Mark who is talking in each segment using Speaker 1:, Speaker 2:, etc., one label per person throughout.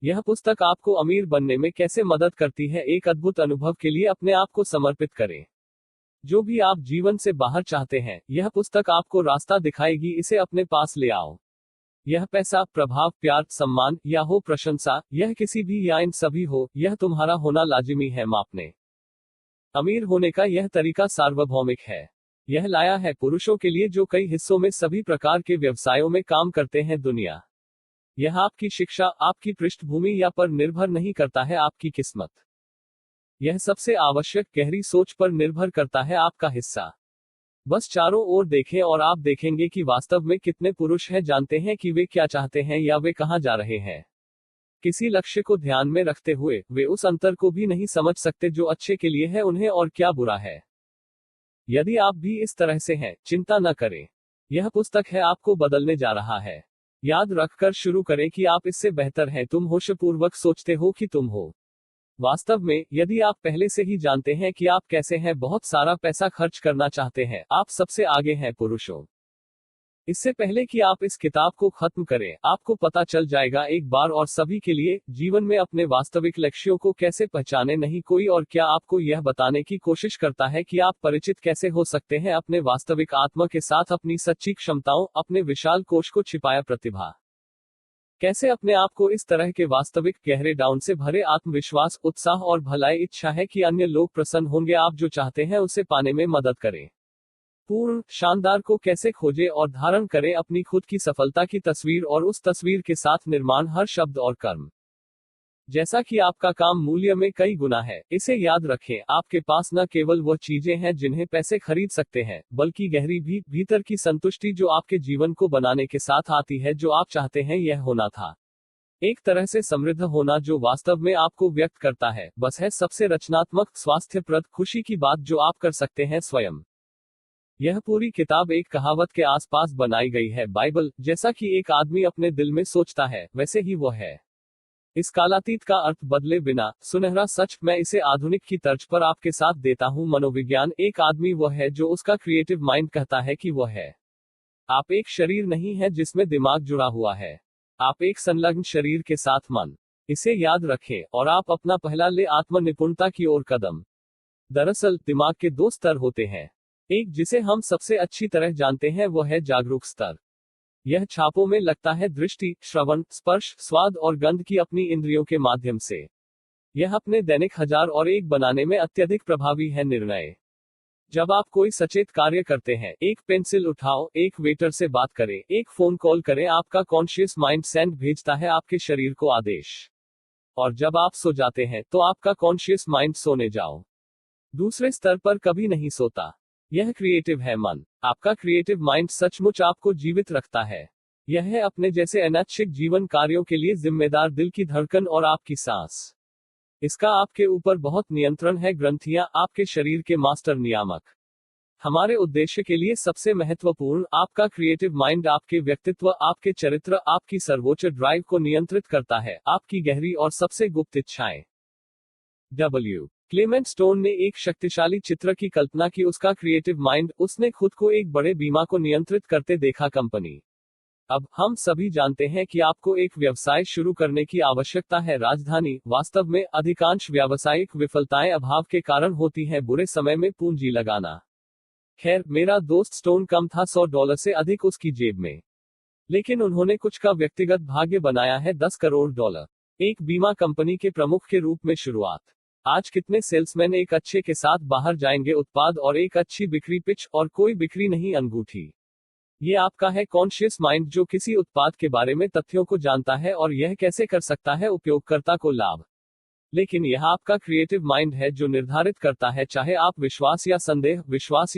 Speaker 1: यह पुस्तक आपको अमीर बनने में कैसे मदद करती है, एक अद्भुत अनुभव के लिए अपने आप को समर्पित करें। जो भी आप जीवन से बाहर चाहते हैं, यह पुस्तक आपको रास्ता दिखाएगी, इसे अपने पास ले आओ। यह पैसा, प्रभाव, प्यार, सम्मान या हो प्रशंसा, यह किसी भी या इन सभी हो, यह तुम्हारा होना लाजिमी है मापने। अमीर होने का यह तरीका सार्वभौमिक है। यह लाया है पुरुषों के लिए जो कई हिस्सों में सभी प्रकार के व्यवसायों में काम करते हैं दुनिया। यह आपकी शिक्षा, आपकी पृष्ठभूमि या पर निर्भर नहीं करता है, आपकी किस्मत। यह सबसे आवश्यक गहरी सोच पर निर्भर करता है, आपका हिस्सा। बस चारों ओर देखें और आप देखेंगे कि वास्तव में कितने पुरुष हैं जानते हैं कि वे क्या चाहते हैं या वे कहां जा रहे हैं। किसी लक्ष्य को ध्यान में रखते हुए वे उस अंतर को भी नहीं समझ सकते जो अच्छे के लिए है उन्हें और क्या बुरा है। यदि आप भी इस तरह से हैं, चिंता न करें। यह पुस्तक है आपको बदलने जा रहा है। याद रखकर शुरू करें कि आप इससे बेहतर हैं तुम होशपूर्वक सोचते हो कि तुम हो। वास्तव में, यदि आप पहले से ही जानते हैं कि आप कैसे हैं, बहुत सारा पैसा खर्च करना चाहते हैं, आप सबसे आगे हैं पुरुषों। इससे पहले कि आप इस किताब को खत्म करें, आपको पता चल जाएगा एक बार और सभी के लिए, जीवन में अपने वास्तविक लक्ष्यों को कैसे पहचाने। नहीं कोई और क्या आपको यह बताने की कोशिश करता है कि आप परिचित कैसे हो सकते हैं अपने वास्तविक आत्मा के साथ, अपनी सच्ची क्षमताओं, अपने विशाल कोश को छिपाया प्रतिभा। कैसे अपने आप को इस तरह के वास्तविक गहरे डाउन से भरे आत्मविश्वास, उत्साह और भलाई इच्छा है कि अन्य लोग प्रसन्न होंगे, आप जो चाहते हैं उसे पाने में मदद करें। पूर्ण, शानदार को कैसे खोजें और धारण करें अपनी खुद की सफलता की तस्वीर और उस तस्वीर के साथ निर्माण हर शब्द और कर्म। जैसा कि आपका काम मूल्य में कई गुना है, इसे याद रखें, आपके पास न केवल वह चीजें हैं जिन्हें पैसे खरीद सकते हैं, बल्कि गहरी भी भीतर की संतुष्टि जो आपके जीवन को बनाने के साथ आती है जो आप चाहते हैं यह होना था। एक तरह से समृद्ध होना जो वास्तव में आपको व्यक्त करता है, बस है सबसे रचनात्मक, स्वास्थ्यप्रद, खुशी की बात जो आप कर सकते हैं स्वयं। यह पूरी किताब एक कहावत के आसपास बनाई गई है, बाइबल, जैसा कि एक आदमी अपने दिल में सोचता है, वैसे ही वो है। इस कालातीत का अर्थ बदले बिना, सुनहरा सच, मैं इसे आधुनिक की तर्ज पर आपके साथ देता हूं। मनोविज्ञान, एक आदमी वह है जो उसका क्रिएटिव माइंड कहता है कि वह है। आप एक शरीर नहीं है जिसमें दिमाग जुड़ा हुआ है, आप एक संलग्न शरीर के साथ मन। इसे याद रखें और आप अपना पहला ले आत्म निपुणता की ओर कदम। दरअसल, दिमाग के दो स्तर होते हैं। एक जिसे हम सबसे अच्छी तरह जानते हैं वह है जागरूक स्तर। यह छापों में लगता है दृष्टि, श्रवण, स्पर्श, स्वाद और गंध की अपनी इंद्रियों के माध्यम से। यह अपने दैनिक 1001 बनाने में अत्यधिक प्रभावी है। निर्णय, जब आप कोई सचेत कार्य करते हैं, एक पेंसिल उठाओ, एक वेटर से बात करें, एक फोन कॉल करें, आपका कॉन्शियस माइंड सेंड भेजता है आपके शरीर को आदेश। और जब आप सो जाते हैं तो आपका कॉन्शियस माइंड सोने जाओ दूसरे स्तर पर कभी नहीं सोता। यह क्रिएटिव है मन। आपका क्रिएटिव माइंड सचमुच आपको जीवित रखता है। यह है अपने जैसे अनैच्छिक जीवन कार्यों के लिए जिम्मेदार दिल की धड़कन और आपकी सांस। इसका आपके ऊपर बहुत नियंत्रण है। ग्रंथियां, आपके शरीर के मास्टर नियामक। हमारे उद्देश्य के लिए सबसे महत्वपूर्ण, आपका क्रिएटिव माइंड आपके व्यक्तित्व, आपके चरित्र, आपकी सर्वोच्च ड्राइव को नियंत्रित करता है, आपकी गहरी और सबसे गुप्त इच्छाएं। क्लेमेंट स्टोन ने एक शक्तिशाली चित्र की कल्पना की। उसका क्रिएटिव माइंड, उसने खुद को एक बड़े बीमा को नियंत्रित करते देखा कंपनी। अब हम सभी जानते हैं कि आपको एक व्यवसाय शुरू करने की आवश्यकता है। राजधानी, वास्तव में अधिकांश व्यावसायिक विफलताएं अभाव के कारण होती हैं, बुरे समय में पूंजी लगाना। खैर, मेरा दोस्त स्टोन कम था $100 से अधिक उसकी जेब में, लेकिन उन्होंने कुछ का व्यक्तिगत भाग्य बनाया है $10 करोड़। एक बीमा कंपनी के प्रमुख के रूप में शुरुआत। आज कितने सेल्समैन एक अच्छे के साथ बाहर जाएंगे, उत्पाद और एक अच्छी बिक्री पिच, और कोई बिक्री नहीं, अंगूठी। ये आपका है कॉन्शियस माइंड जो किसी उत्पाद के बारे में तथ्यों को जानता है और यह कैसे कर सकता है उपयोगकर्ता को लाभ। लेकिन यह आपका क्रिएटिव माइंड है जो निर्धारित करता है, चाहे आप विश्वास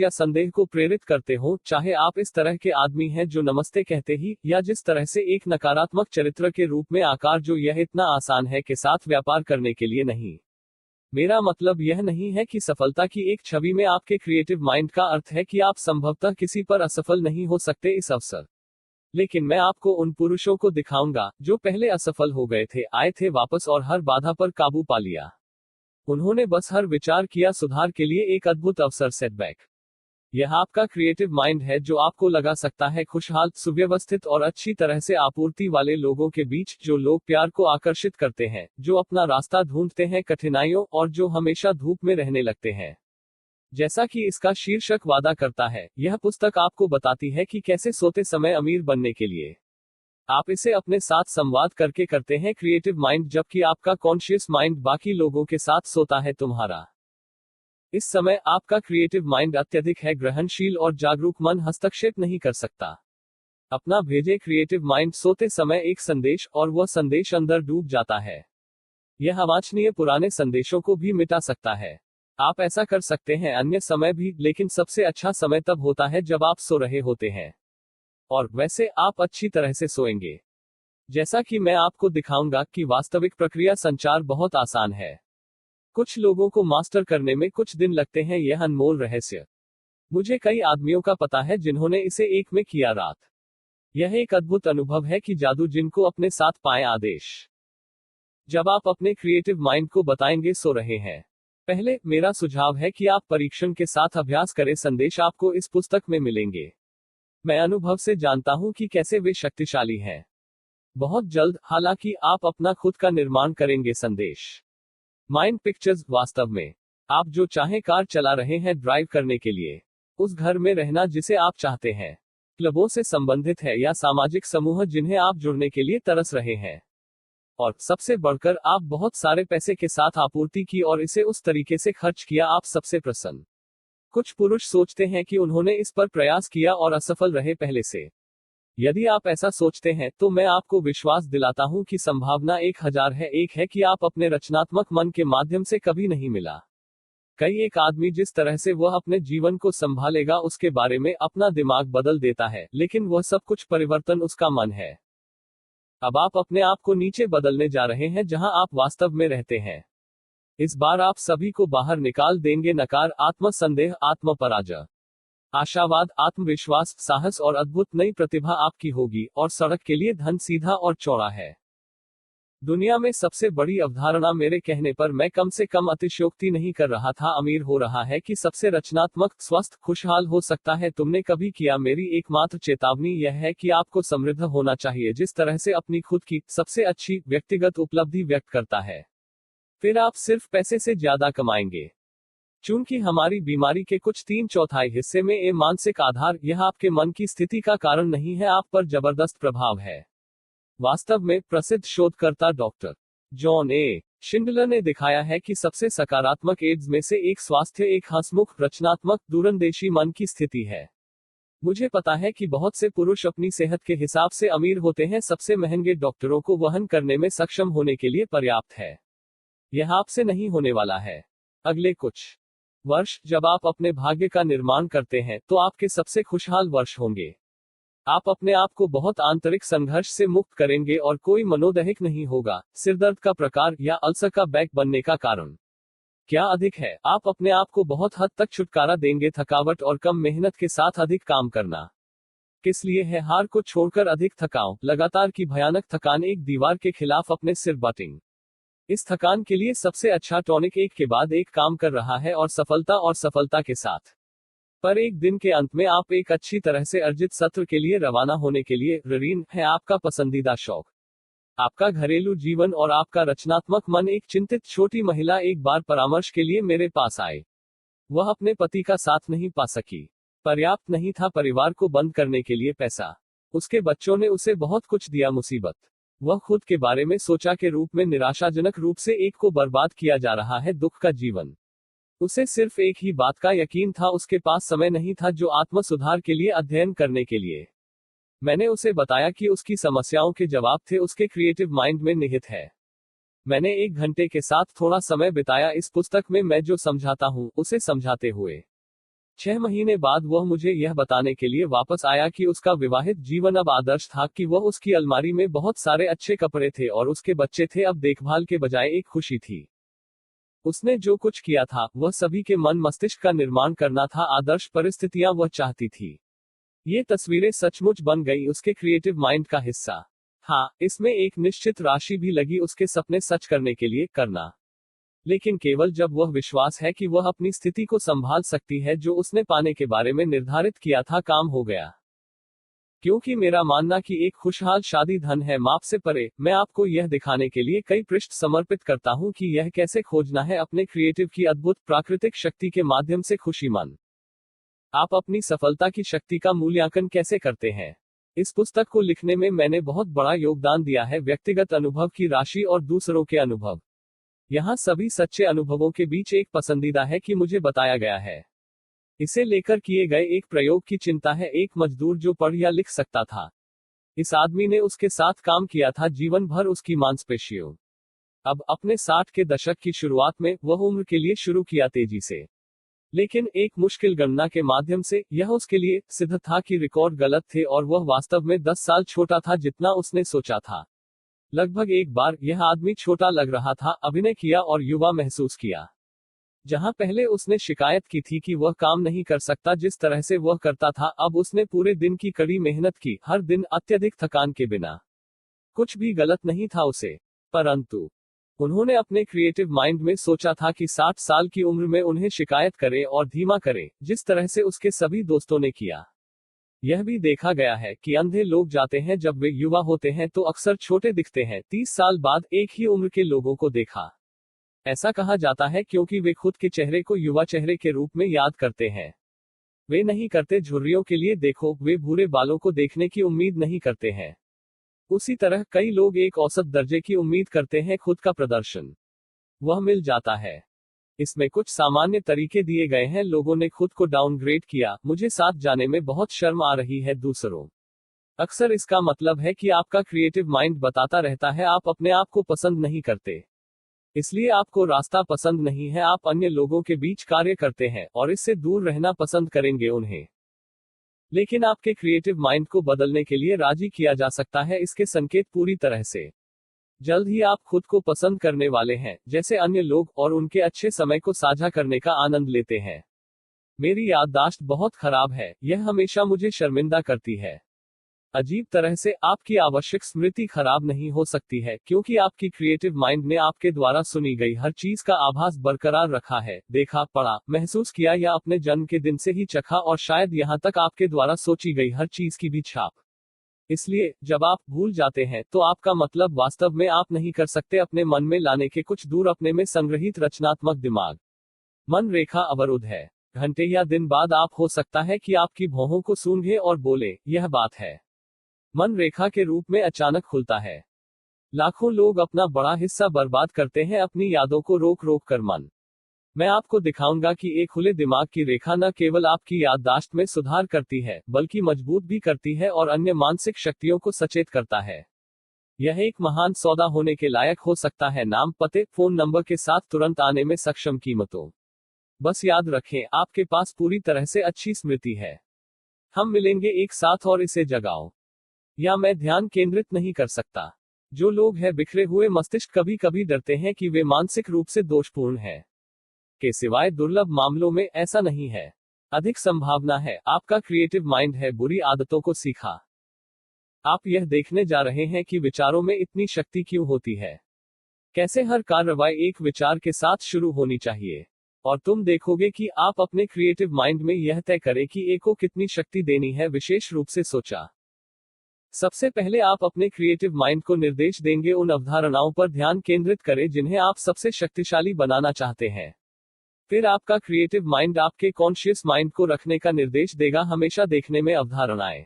Speaker 1: या संदेह को प्रेरित करते हो, चाहे आप इस तरह के आदमी हैं जो नमस्ते कहते ही, या जिस तरह से एक नकारात्मक चरित्र के रूप में आकार जो यह इतना आसान है के साथ व्यापार करने के लिए नहीं। मेरा मतलब यह नहीं है कि सफलता की एक छवि में आपके क्रिएटिव माइंड का अर्थ है कि आप संभवतः किसी पर असफल नहीं हो सकते इस अवसर। लेकिन मैं आपको उन पुरुषों को दिखाऊंगा जो पहले असफल हो गए थे, आए थे वापस और हर बाधा पर काबू पा लिया। उन्होंने बस हर विचार किया सुधार के लिए एक अद्भुत अवसर। सेटबैक यह आपका क्रिएटिव माइंड है जो आपको लगा सकता है खुशहाल, सुव्यवस्थित और अच्छी तरह से आपूर्ति वाले लोगों के बीच, जो लोग प्यार को आकर्षित करते हैं, जो अपना रास्ता ढूंढते हैं कठिनाइयों, और जो हमेशा धूप में रहने लगते हैं। जैसा कि इसका शीर्षक वादा करता है, यह पुस्तक आपको बताती है कि कैसे सोते समय अमीर बनने के लिए आप इसे अपने साथ संवाद करके करते हैं क्रिएटिव माइंड, जबकि आपका कॉन्शियस माइंड बाकी लोगों के साथ सोता है तुम्हारा। इस समय आपका क्रिएटिव माइंड अत्यधिक है ग्रहणशील और जागरूक मन हस्तक्षेप नहीं कर सकता। अपना भेजे क्रिएटिव माइंड सोते समय एक संदेश, और वह संदेश अंदर डूब जाता है। यह अवांछनीय पुराने संदेशों को भी मिटा सकता है। आप ऐसा कर सकते हैं अन्य समय भी, लेकिन सबसे अच्छा समय तब होता है जब आप सो रहे होते हैं। और वैसे आप अच्छी तरह से सोएंगे। जैसा कि मैं आपको दिखाऊंगा कि वास्तविक प्रक्रिया संचार बहुत आसान है। कुछ लोगों को मास्टर करने में कुछ दिन लगते हैं, यह अनमोल रहस्य। मुझे कई आदमियों का पता है जिन्होंने इसे एक में किया रात। यह एक अद्भुत अनुभव है कि जादू जिनको अपने साथ पाए आदेश। जब आप अपने क्रिएटिव माइंड को बताएंगे सो रहे हैं, पहले मेरा सुझाव है कि आप परीक्षण के साथ अभ्यास करें। संदेश आपको इस पुस्तक में मिलेंगे। मैं अनुभव से जानता हूं कि कैसे वे शक्तिशाली हैं। बहुत जल्द, हालांकि, आप अपना खुद का निर्माण करेंगे संदेश। Mind pictures. वास्तव में आप जो चाहे कार चला रहे हैं ड्राइव करने के लिए, उस घर में रहना जिसे आप चाहते हैं, क्लबों से संबंधित है या सामाजिक समूह जिन्हें आप जुड़ने के लिए तरस रहे हैं, और सबसे बढ़कर आप बहुत सारे पैसे के साथ आपूर्ति की और इसे उस तरीके से खर्च किया आप सबसे प्रसन्न। कुछ पुरुष सोचते हैं कि उन्होंने इस पर प्रयास किया और असफल रहे पहले से। यदि आप ऐसा सोचते हैं तो मैं आपको विश्वास दिलाता हूं कि संभावना 1000 है एक है कि आप अपने रचनात्मक मन के माध्यम से कभी नहीं मिला। कई एक आदमी जिस तरह से वह अपने जीवन को संभालेगा उसके बारे में अपना दिमाग बदल देता है, लेकिन वह सब कुछ परिवर्तन उसका मन है। अब आप अपने आप को नीचे बदलने जा रहे हैं जहां आप वास्तव में रहते हैं। इस बार आप सभी को बाहर निकाल देंगे नकार, आत्मसंदेह, आत्मपराजय, आशावाद, आत्मविश्वास, साहस और अद्भुत नई प्रतिभा आपकी होगी, और सड़क के लिए धन सीधा और चौड़ा है। दुनिया में सबसे बड़ी अवधारणा मेरे कहने पर मैं कम से कम अतिशयोक्ति नहीं कर रहा था अमीर हो रहा है कि सबसे रचनात्मक, स्वस्थ, खुशहाल हो सकता है तुमने कभी किया। मेरी एकमात्र चेतावनी यह है कि आपको समृद्ध होना चाहिए जिस तरह से अपनी खुद की सबसे अच्छी व्यक्तिगत उपलब्धि व्यक्त करता है। फिर आप सिर्फ पैसे से ज्यादा कमाएंगे। चूंकि हमारी बीमारी के कुछ 3/4 हिस्से में ए मानसिक आधार, यह आपके मन की स्थिति का कारण नहीं है, आप पर जबरदस्त प्रभाव है। वास्तव में प्रसिद्ध शोधकर्ता डॉक्टर जॉन ए शिंडलर ने दिखाया है कि सबसे सकारात्मक एड्स में से एक स्वास्थ्य, एक हंसमुख, रचनात्मक, दूरंदेशी मन की स्थिति है। मुझे पता है कि बहुत से पुरुष अपनी सेहत के हिसाब से अमीर होते हैं, सबसे महंगे डॉक्टरों को वहन करने में सक्षम होने के लिए पर्याप्त है। यह आपसे नहीं होने वाला है। अगले कुछ वर्ष जब आप अपने भाग्य का निर्माण करते हैं तो आपके सबसे खुशहाल वर्ष होंगे। आप अपने आप को बहुत आंतरिक संघर्ष से मुक्त करेंगे और कोई मनोदैहिक नहीं होगा, सिरदर्द का प्रकार या अल्सर का बैक बनने का कारण। क्या अधिक है, आप अपने आप को बहुत हद तक छुटकारा देंगे थकावट और कम मेहनत के साथ अधिक काम करना। किस लिए है हार को छोड़कर अधिक थकाओ, लगातार की भयानक थकान, एक दीवार के खिलाफ अपने सिर बटिंग। इस थकान के लिए सबसे अच्छा टॉनिक एक के बाद एक काम कर रहा है और सफलता के साथ। पर एक दिन के अंत में आप एक अच्छी तरह से अर्जित सत्र के लिए रवाना होने के लिए ऋणी है आपका पसंदीदा शौक, आपका घरेलू जीवन और आपका रचनात्मक मन। एक चिंतित छोटी महिला एक बार परामर्श के लिए मेरे पास आई। वह अपने पति का साथ नहीं पा सकी, पर्याप्त नहीं था परिवार को बंद करने के लिए पैसा, उसके बच्चों ने उसे बहुत कुछ दिया, मुसीबत। वह खुद के बारे में सोचा के रूप में निराशाजनक रूप से एक को बर्बाद किया जा रहा है, दुख का जीवन। उसे सिर्फ एक ही बात का यकीन था, उसके पास समय नहीं था जो आत्म सुधार के लिए अध्ययन करने के लिए। मैंने उसे बताया कि उसकी समस्याओं के जवाब थे उसके क्रिएटिव माइंड में निहित है। मैंने 1 घंटे के साथ थोड़ा समय बिताया इस पुस्तक में, मैं जो समझाता हूं उसे समझाते हुए। 6 महीने बाद वह मुझे यह बताने के लिए वापस आया कि उसका विवाहित जीवन अब आदर्श था, कि वह उसकी अलमारी में बहुत सारे अच्छे कपड़े थे और उसके बच्चे थे, अब देखभाल के बजाय एक खुशी थी। उसने जो कुछ किया था वह सभी के मन मस्तिष्क का निर्माण करना था, आदर्श परिस्थितियां वह चाहती थी। ये तस्वीरें सचमुच बन गई उसके क्रिएटिव माइंड का हिस्सा। हाँ, इसमें एक निश्चित राशि भी लगी उसके सपने सच करने के लिए करना। लेकिन केवल जब वह विश्वास है कि वह अपनी स्थिति को संभाल सकती है जो उसने पाने के बारे में निर्धारित किया था काम हो गया। क्योंकि मेरा मानना कि एक खुशहाल शादी धन है माप से परे, मैं आपको यह दिखाने के लिए कई पृष्ठ समर्पित करता हूं कि यह कैसे खोजना है अपने क्रिएटिव की अद्भुत प्राकृतिक शक्ति के माध्यम से खुशी मन। आप अपनी सफलता की शक्ति का मूल्यांकन कैसे करते हैं? इस पुस्तक को लिखने में मैंने बहुत बड़ा योगदान दिया है, व्यक्तिगत अनुभव की राशि और दूसरों के अनुभव। यहाँ सभी सच्चे अनुभवों के बीच एक पसंदीदा है कि मुझे बताया गया है। इसे लेकर किए गए एक प्रयोग की चिंता है, एक मजदूर जो पढ़ या लिख सकता था। इस आदमी ने उसके साथ काम किया था जीवन भर उसकी मांसपेशियों। अब अपने 60 के दशक की शुरुआत में वह उम्र के लिए शुरू किया तेजी से, लेकिन एक मुश्किल गणना के माध्यम से यह उसके लिए सिद्ध था कि रिकॉर्ड गलत थे और वह वास्तव में 10 साल छोटा था जितना उसने सोचा था। लगभग एक बार यह आदमी छोटा लग रहा था, अभिनय किया और युवा महसूस किया। जहां पहले उसने शिकायत की थी कि वह काम नहीं कर सकता जिस तरह से वह करता था, अब उसने पूरे दिन की कड़ी मेहनत की, हर दिन अत्यधिक थकान के बिना। कुछ भी गलत नहीं था उसे, परंतु उन्होंने अपने क्रिएटिव माइंड में सोचा था कि 60 साल की उम्र में उन्हें शिकायत करे और धीमा करे, जिस तरह से उसके सभी दोस्तों ने किया। यह भी देखा गया है कि अंधे लोग जाते हैं जब वे युवा होते हैं तो अक्सर छोटे दिखते हैं। 30 साल बाद एक ही उम्र के लोगों को देखा। ऐसा कहा जाता है क्योंकि वे खुद के चेहरे को युवा चेहरे के रूप में याद करते हैं। वे नहीं करते झुर्रियों के लिए देखो, वे भूरे बालों को देखने की उम्मीद नहीं करते हैं। उसी तरह कई लोग एक औसत दर्जे की उम्मीद करते हैं, खुद का प्रदर्शन वह मिल जाता है। इसमें कुछ सामान्य तरीके दिए गए हैं। लोगों ने खुद को डाउनग्रेड किया, मुझे साथ जाने में बहुत शर्म आ रही है दूसरों। अक्सर इसका मतलब है कि आपका क्रिएटिव माइंड बताता रहता है आप अपने आप को पसंद नहीं करते, इसलिए आपको रास्ता पसंद नहीं है। आप अन्य लोगों के बीच कार्य करते हैं और इससे दूर रहना पसंद करेंगे उन्हें। लेकिन आपके क्रिएटिव माइंड को बदलने के लिए राजी किया जा सकता है, इसके संकेत पूरी तरह से। जल्द ही आप खुद को पसंद करने वाले हैं जैसे अन्य लोग, और उनके अच्छे समय को साझा करने का आनंद लेते हैं। मेरी याददाश्त बहुत खराब है, यह हमेशा मुझे शर्मिंदा करती है। अजीब तरह से आपकी आवश्यक स्मृति खराब नहीं हो सकती है, क्योंकि आपकी क्रिएटिव माइंड ने आपके द्वारा सुनी गई हर चीज का आभास बरकरार रखा है, देखा, पढ़ा, महसूस किया या अपने जन्म के दिन से ही चखा, और शायद यहां तक आपके द्वारा सोची गई हर चीज की भी छाप। इसलिए जब आप भूल जाते हैं तो आपका मतलब वास्तव में आप नहीं कर सकते अपने मन में लाने के कुछ दूर अपने में संग्रहित रचनात्मक दिमाग। मन रेखा अवरुद्ध है। घंटे या दिन बाद आप हो सकता है कि आपकी भौहों को सूंघे और बोले, यह बात है। मन रेखा के रूप में अचानक खुलता है। लाखों लोग अपना बड़ा हिस्सा बर्बाद करते हैं अपनी यादों को रोक रोक कर। मन मैं आपको दिखाऊंगा कि एक खुले दिमाग की रेखा न केवल आपकी याददाश्त में सुधार करती है बल्कि मजबूत भी करती है और अन्य मानसिक शक्तियों को सचेत करता है। यह एक महान सौदा होने के लायक हो सकता है, नाम, पते, फोन नंबर के साथ तुरंत आने में सक्षम कीमतों। बस याद रखें, आपके पास पूरी तरह से अच्छी स्मृति है। हम मिलेंगे एक साथ और इसे जगाओ। या मैं ध्यान केंद्रित नहीं कर सकता। जो लोग हैं बिखरे हुए मस्तिष्क कभी कभी डरते हैं कि वे मानसिक रूप से दोषपूर्ण हैं। के सिवाय दुर्लभ मामलों में ऐसा नहीं है। अधिक संभावना है आपका क्रिएटिव माइंड है बुरी आदतों को सीखा। आप यह देखने जा रहे हैं कि विचारों में इतनी शक्ति क्यों होती है, कैसे हर कार्रवाई एक विचार के साथ शुरू होनी चाहिए, और तुम देखोगे कि आप अपने क्रिएटिव माइंड में यह तय करें कि एक को कितनी शक्ति देनी है विशेष रूप से सोचा। सबसे पहले आप अपने क्रिएटिव माइंड को निर्देश देंगे उन अवधारणाओं पर ध्यान केंद्रित करें जिन्हें आप सबसे शक्तिशाली बनाना चाहते हैं। फिर आपका क्रिएटिव माइंड आपके कॉन्शियस माइंड को रखने का निर्देश देगा, हमेशा देखने में अवधारणाएं।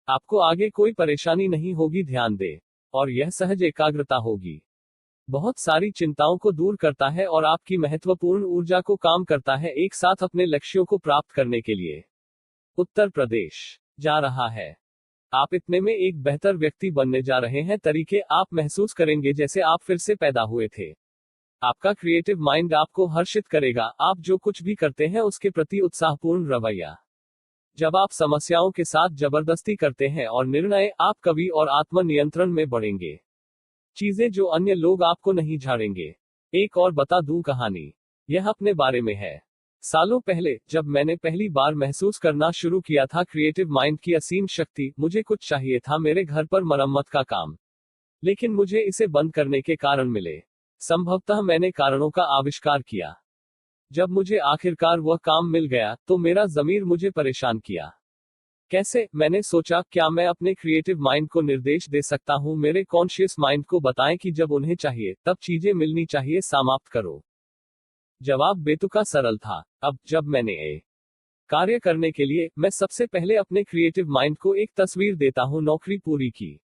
Speaker 1: आपको आगे कोई परेशानी नहीं होगी, ध्यान दे, और यह सहज एकाग्रता होगी। बहुत सारी चिंताओं को दूर करता है और आपकी महत्वपूर्ण ऊर्जा को काम करता है एक साथ अपने लक्ष्यों को प्राप्त करने के लिए। उत्तर प्रदेश जा रहा है। आप इतने में एक बेहतर व्यक्ति बनने जा रहे हैं। तरीके आप महसूस करेंगे जैसे आप फिर से पैदा हुए थे। आपका क्रिएटिव माइंड आपको हर्षित करेगा, आप जो कुछ भी करते हैं उसके प्रति उत्साहपूर्ण रवैया। जब आप समस्याओं के साथ जबरदस्ती करते हैं और निर्णय, आप कवि और आत्मनियंत्रण में बढ़ेंगे। चीजें जो अन्य लोग आपको नहीं झाड़ेंगे। एक और बता दूं कहानी, यह अपने बारे में है। सालों पहले जब मैंने पहली बार महसूस करना शुरू किया था क्रिएटिव माइंड की असीम शक्ति, मुझे कुछ चाहिए था, मेरे घर पर मरम्मत का काम। लेकिन मुझे इसे बंद करने के कारण मिले। संभवतः मैंने कारणों का आविष्कार किया। जब मुझे आखिरकार वह काम मिल गया तो मेरा ज़मीर मुझे परेशान किया। कैसे? मैंने सोचा, क्या मैं अपने क्रिएटिव माइंड को निर्देश दे सकता हूं, मेरे कॉन्शियस माइंड को बताएं कि जब उन्हें चाहिए तब चीजें मिलनी चाहिए, समाप्त करो। जवाब बेतुका सरल था। अब जब मैंने ए कार्य करने के लिए, मैं सबसे पहले अपने क्रिएटिव माइंड को एक तस्वीर देता हूं नौकरी पूरी की।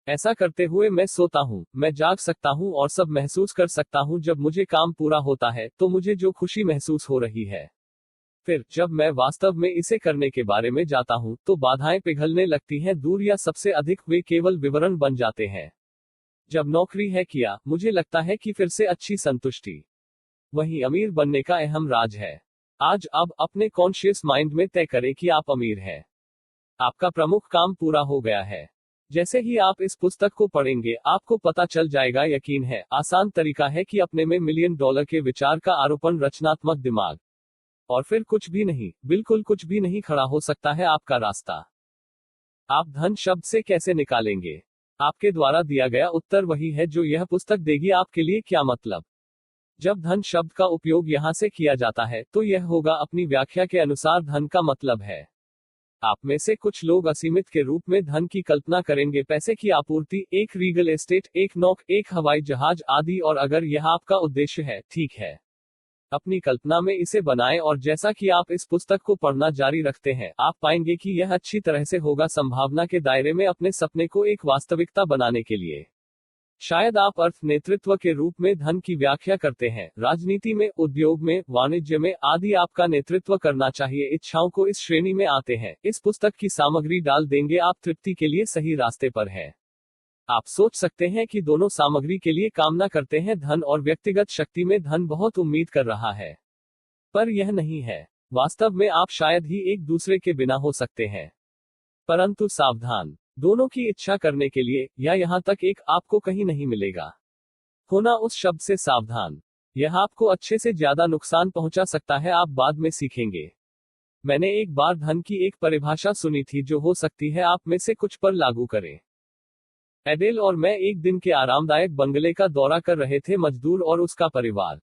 Speaker 1: ऐसा करते हुए मैं सोता हूं, मैं जाग सकता हूं और सब महसूस कर सकता हूं। जब मुझे काम पूरा होता है तो मुझे जो खुशी महसूस हो रही है। फिर जब मैं वास्तव में इसे करने के बारे में जाता हूं तो बाधाएं पिघलने लगती हैं दूर, या सबसे अधिक वे केवल विवरण बन जाते हैं। जब नौकरी है किया, मुझे लगता है कि फिर से अच्छी संतुष्टि। वही अमीर बनने का अहम राज है। आज अब अपने कॉन्शियस माइंड में तय करें कि आप अमीर हैं। आपका प्रमुख काम पूरा हो गया है। जैसे ही आप इस पुस्तक को पढ़ेंगे आपको पता चल जाएगा, यकीन है, आसान तरीका है कि अपने में मिलियन डॉलर के विचार का आरोपण, रचनात्मक दिमाग। और फिर कुछ भी नहीं, बिल्कुल कुछ भी नहीं खड़ा हो सकता है आपका रास्ता। आप धन शब्द से कैसे निकालेंगे? आपके द्वारा दिया गया उत्तर वही है जो यह पुस्तक देगी। आपके लिए क्या मतलब? जब धन शब्द का उपयोग यहां से किया जाता है तो यह होगा अपनी व्याख्या के अनुसार धन का मतलब है। आप में से कुछ लोग असीमित के रूप में धन की कल्पना करेंगे, पैसे की आपूर्ति, एक रीगल एस्टेट, एक नौक, एक हवाई जहाज आदि। और अगर यह आपका उद्देश्य है, ठीक है, अपनी कल्पना में इसे बनाएं और जैसा कि आप इस पुस्तक को पढ़ना जारी रखते हैं, आप पाएंगे कि यह अच्छी तरह से होगा संभावना के दायरे में अपने सपने को एक वास्तविकता बनाने के लिए। शायद आप अर्थ नेतृत्व के रूप में धन की व्याख्या करते हैं, राजनीति में, उद्योग में, वाणिज्य में आदि। आपका नेतृत्व करना चाहिए इच्छाओं को इस श्रेणी में आते हैं। इस पुस्तक की सामग्री डाल देंगे, आप तृप्ति के लिए सही रास्ते पर हैं। आप सोच सकते हैं कि दोनों सामग्री के लिए कामना करते हैं, धन और व्यक्तिगत शक्ति में धन बहुत उम्मीद कर रहा है, पर यह नहीं है। वास्तव में आप शायद ही एक दूसरे के बिना हो सकते हैं। परंतु सावधान, दोनों की इच्छा करने के लिए, या यहां तक एक आपको कहीं नहीं मिलेगा। होना उस शब्द से सावधान, यह आपको अच्छे से ज्यादा नुकसान पहुंचा सकता है, आप बाद में सीखेंगे। मैंने एक बार धन की एक परिभाषा सुनी थी जो हो सकती है आप में से कुछ पर लागू करें। एडेल और मैं एक दिन के आरामदायक बंगले का दौरा कर रहे थे। मजदूर और उसका परिवार।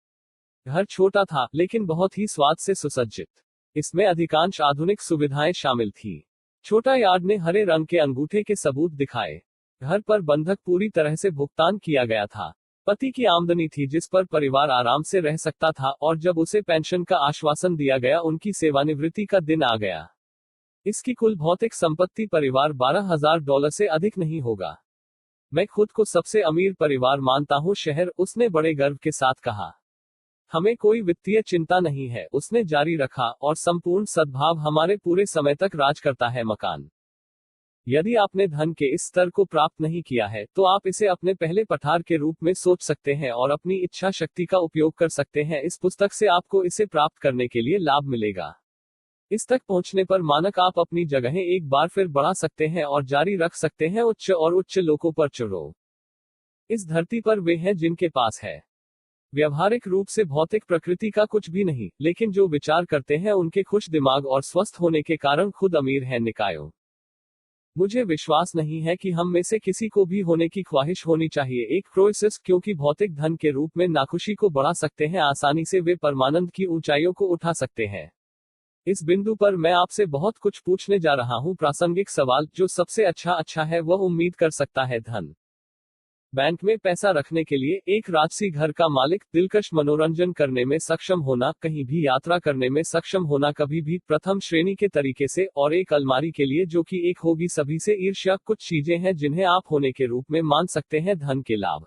Speaker 1: घर छोटा था लेकिन बहुत ही स्वाद से सुसज्जित। इसमें अधिकांश आधुनिक सुविधाएं शामिल थी। छोटा यार्ड ने हरे रंग के अंगूठे के सबूत दिखाए। घर पर बंधक पूरी तरह से भुगतान किया गया था। पति की आमदनी थी जिस पर परिवार आराम से रह सकता था, और जब उसे पेंशन का आश्वासन दिया गया, उनकी सेवानिवृत्ति का दिन आ गया। इसकी कुल भौतिक संपत्ति परिवार $12,000 से अधिक नहीं होगा। मैं खुद को सबसे अमीर परिवार मानता हूं शहर, उसने बड़े गर्व के साथ कहा। हमें कोई वित्तीय चिंता नहीं है, उसने जारी रखा, और संपूर्ण सद्भाव हमारे पूरे समय तक राज करता है। मकान। यदि आपने धन के इस स्तर को प्राप्त नहीं किया है तो आप इसे अपने पहले पठार के रूप में सोच सकते हैं और अपनी इच्छा शक्ति का उपयोग कर सकते हैं। इस पुस्तक से आपको इसे प्राप्त करने के लिए लाभ मिलेगा। इस तक पहुंचने पर मानक आप अपनी जगहें एक बार फिर बढ़ा सकते हैं और जारी रख सकते हैं। उच्च और उच्च लोगों पर चढ़ो। इस धरती पर वे हैं जिनके पास है व्यवहारिक रूप से भौतिक प्रकृति का कुछ भी नहीं, लेकिन जो विचार करते हैं उनके खुश दिमाग और स्वस्थ होने के कारण खुद अमीर हैं। निकायों। मुझे विश्वास नहीं है कि हम में से किसी को भी होने की ख्वाहिश होनी चाहिए एक क्रोइसिस, क्योंकि भौतिक धन के रूप में नाखुशी को बढ़ा सकते हैं। आसानी से वे परमानंद की ऊंचाइयों को उठा सकते हैं। इस बिंदु पर मैं आपसे बहुत कुछ पूछने जा रहा हूं। प्रासंगिक सवाल, जो सबसे अच्छा है वह उम्मीद कर सकता है धन। बैंक में पैसा रखने के लिए, एक राजसी घर का मालिक, दिलकश मनोरंजन करने में सक्षम होना, कहीं भी यात्रा करने में सक्षम होना, कभी भी प्रथम श्रेणी के तरीके से, और एक अलमारी के लिए जो कि एक होगी सभी से ईर्ष्या। कुछ चीजें हैं जिन्हें आप होने के रूप में मान सकते हैं धन के लाभ।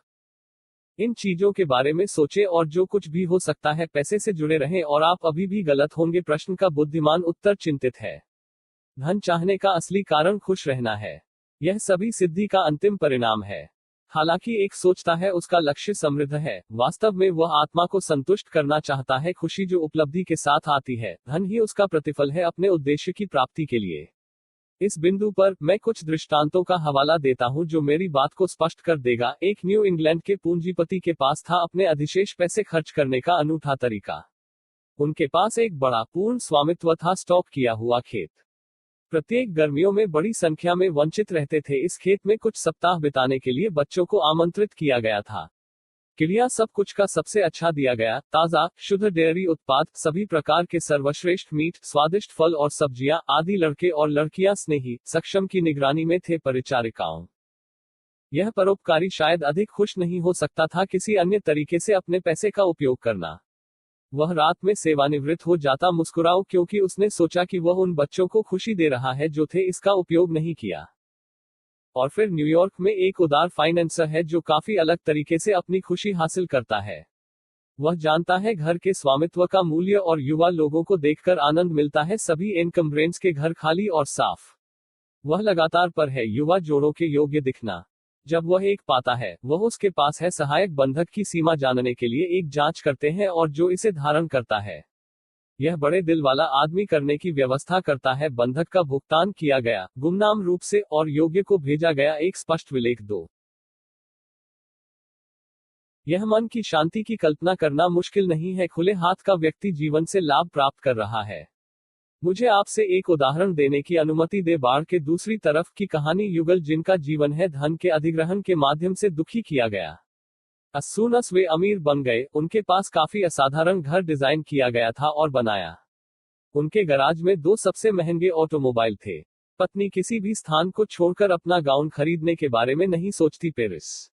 Speaker 1: इन चीजों के बारे में सोचें और जो कुछ भी हो सकता है पैसे से जुड़े रहें, और आप अभी भी गलत होंगे। प्रश्न का बुद्धिमान उत्तर चिंतित है। धन चाहने का असली कारण खुश रहना है। यह सभी सिद्धि का अंतिम परिणाम है। हालांकि एक सोचता है उसका लक्ष्य समृद्ध है, वास्तव में वह आत्मा को संतुष्ट करना चाहता है। खुशी जो उपलब्धि के साथ आती है, धन ही उसका प्रतिफल है अपने उद्देश्य की प्राप्ति के लिए। इस बिंदु पर मैं कुछ दृष्टांतों का हवाला देता हूं जो मेरी बात को स्पष्ट कर देगा। एक न्यू इंग्लैंड के पूंजीपति के पास था अपने अधिशेष पैसे खर्च करने का अनूठा तरीका। उनके पास एक बड़ा पूर्ण स्वामित्व था, स्टॉक किया हुआ खेत। प्रत्येक गर्मियों में बड़ी संख्या में वंचित रहते थे। इस खेत में कुछ सप्ताह बिताने के लिए बच्चों को आमंत्रित किया गया था। क्रिया सब कुछ का सबसे अच्छा दिया गया, ताजा शुद्ध डेयरी उत्पाद, सभी प्रकार के सर्वश्रेष्ठ मीट, स्वादिष्ट फल और सब्जियां आदि लड़के और लड़कियां स्नेही सक्षम की निगरानी में थे परिचारिकाओं। यह परोपकारी शायद अधिक खुश नहीं हो सकता था किसी अन्य तरीके से अपने पैसे का उपयोग करना। वह रात में सेवानिवृत्त हो जाता मुस्कुराओ, क्योंकि उसने सोचा कि वह उन बच्चों को खुशी दे रहा है जो थे इसका उपयोग नहीं किया। और फिर न्यूयॉर्क में एक उदार फाइनेंसर है जो काफी अलग तरीके से अपनी खुशी हासिल करता है। वह जानता है घर के स्वामित्व का मूल्य और युवा लोगों को देखकर आनंद मिलता है, सभी एनकम्ब्रेंस के घर खाली और साफ। वह लगातार पर है युवा जोड़ों के योग्य दिखना। जब वह एक पाता है, वह उसके पास है सहायक बंधक की सीमा जानने के लिए एक जांच करते हैं और जो इसे धारण करता है। यह बड़े दिल वाला आदमी करने की व्यवस्था करता है। बंधक का भुगतान किया गया, गुमनाम रूप से, और योग्य को भेजा गया एक स्पष्ट विलेख दो। यह मन की शांति की कल्पना करना मुश्किल नहीं है। खुले हाथ का व्यक्ति जीवन से लाभ प्राप्त कर रहा है। मुझे आपसे एक उदाहरण देने की अनुमति दे। बाढ़ के दूसरी तरफ की कहानी युगल, जिनका जीवन है धन के अधिग्रहण के माध्यम से दुखी किया गया। as soon as वे अमीर बन गए, उनके पास काफी असाधारण घर डिजाइन किया गया था और बनाया। उनके गराज में 2 सबसे महंगे ऑटोमोबाइल थे। पत्नी किसी भी स्थान को छोड़कर अपना गाउन खरीदने के बारे में नहीं सोचती। पेरिस।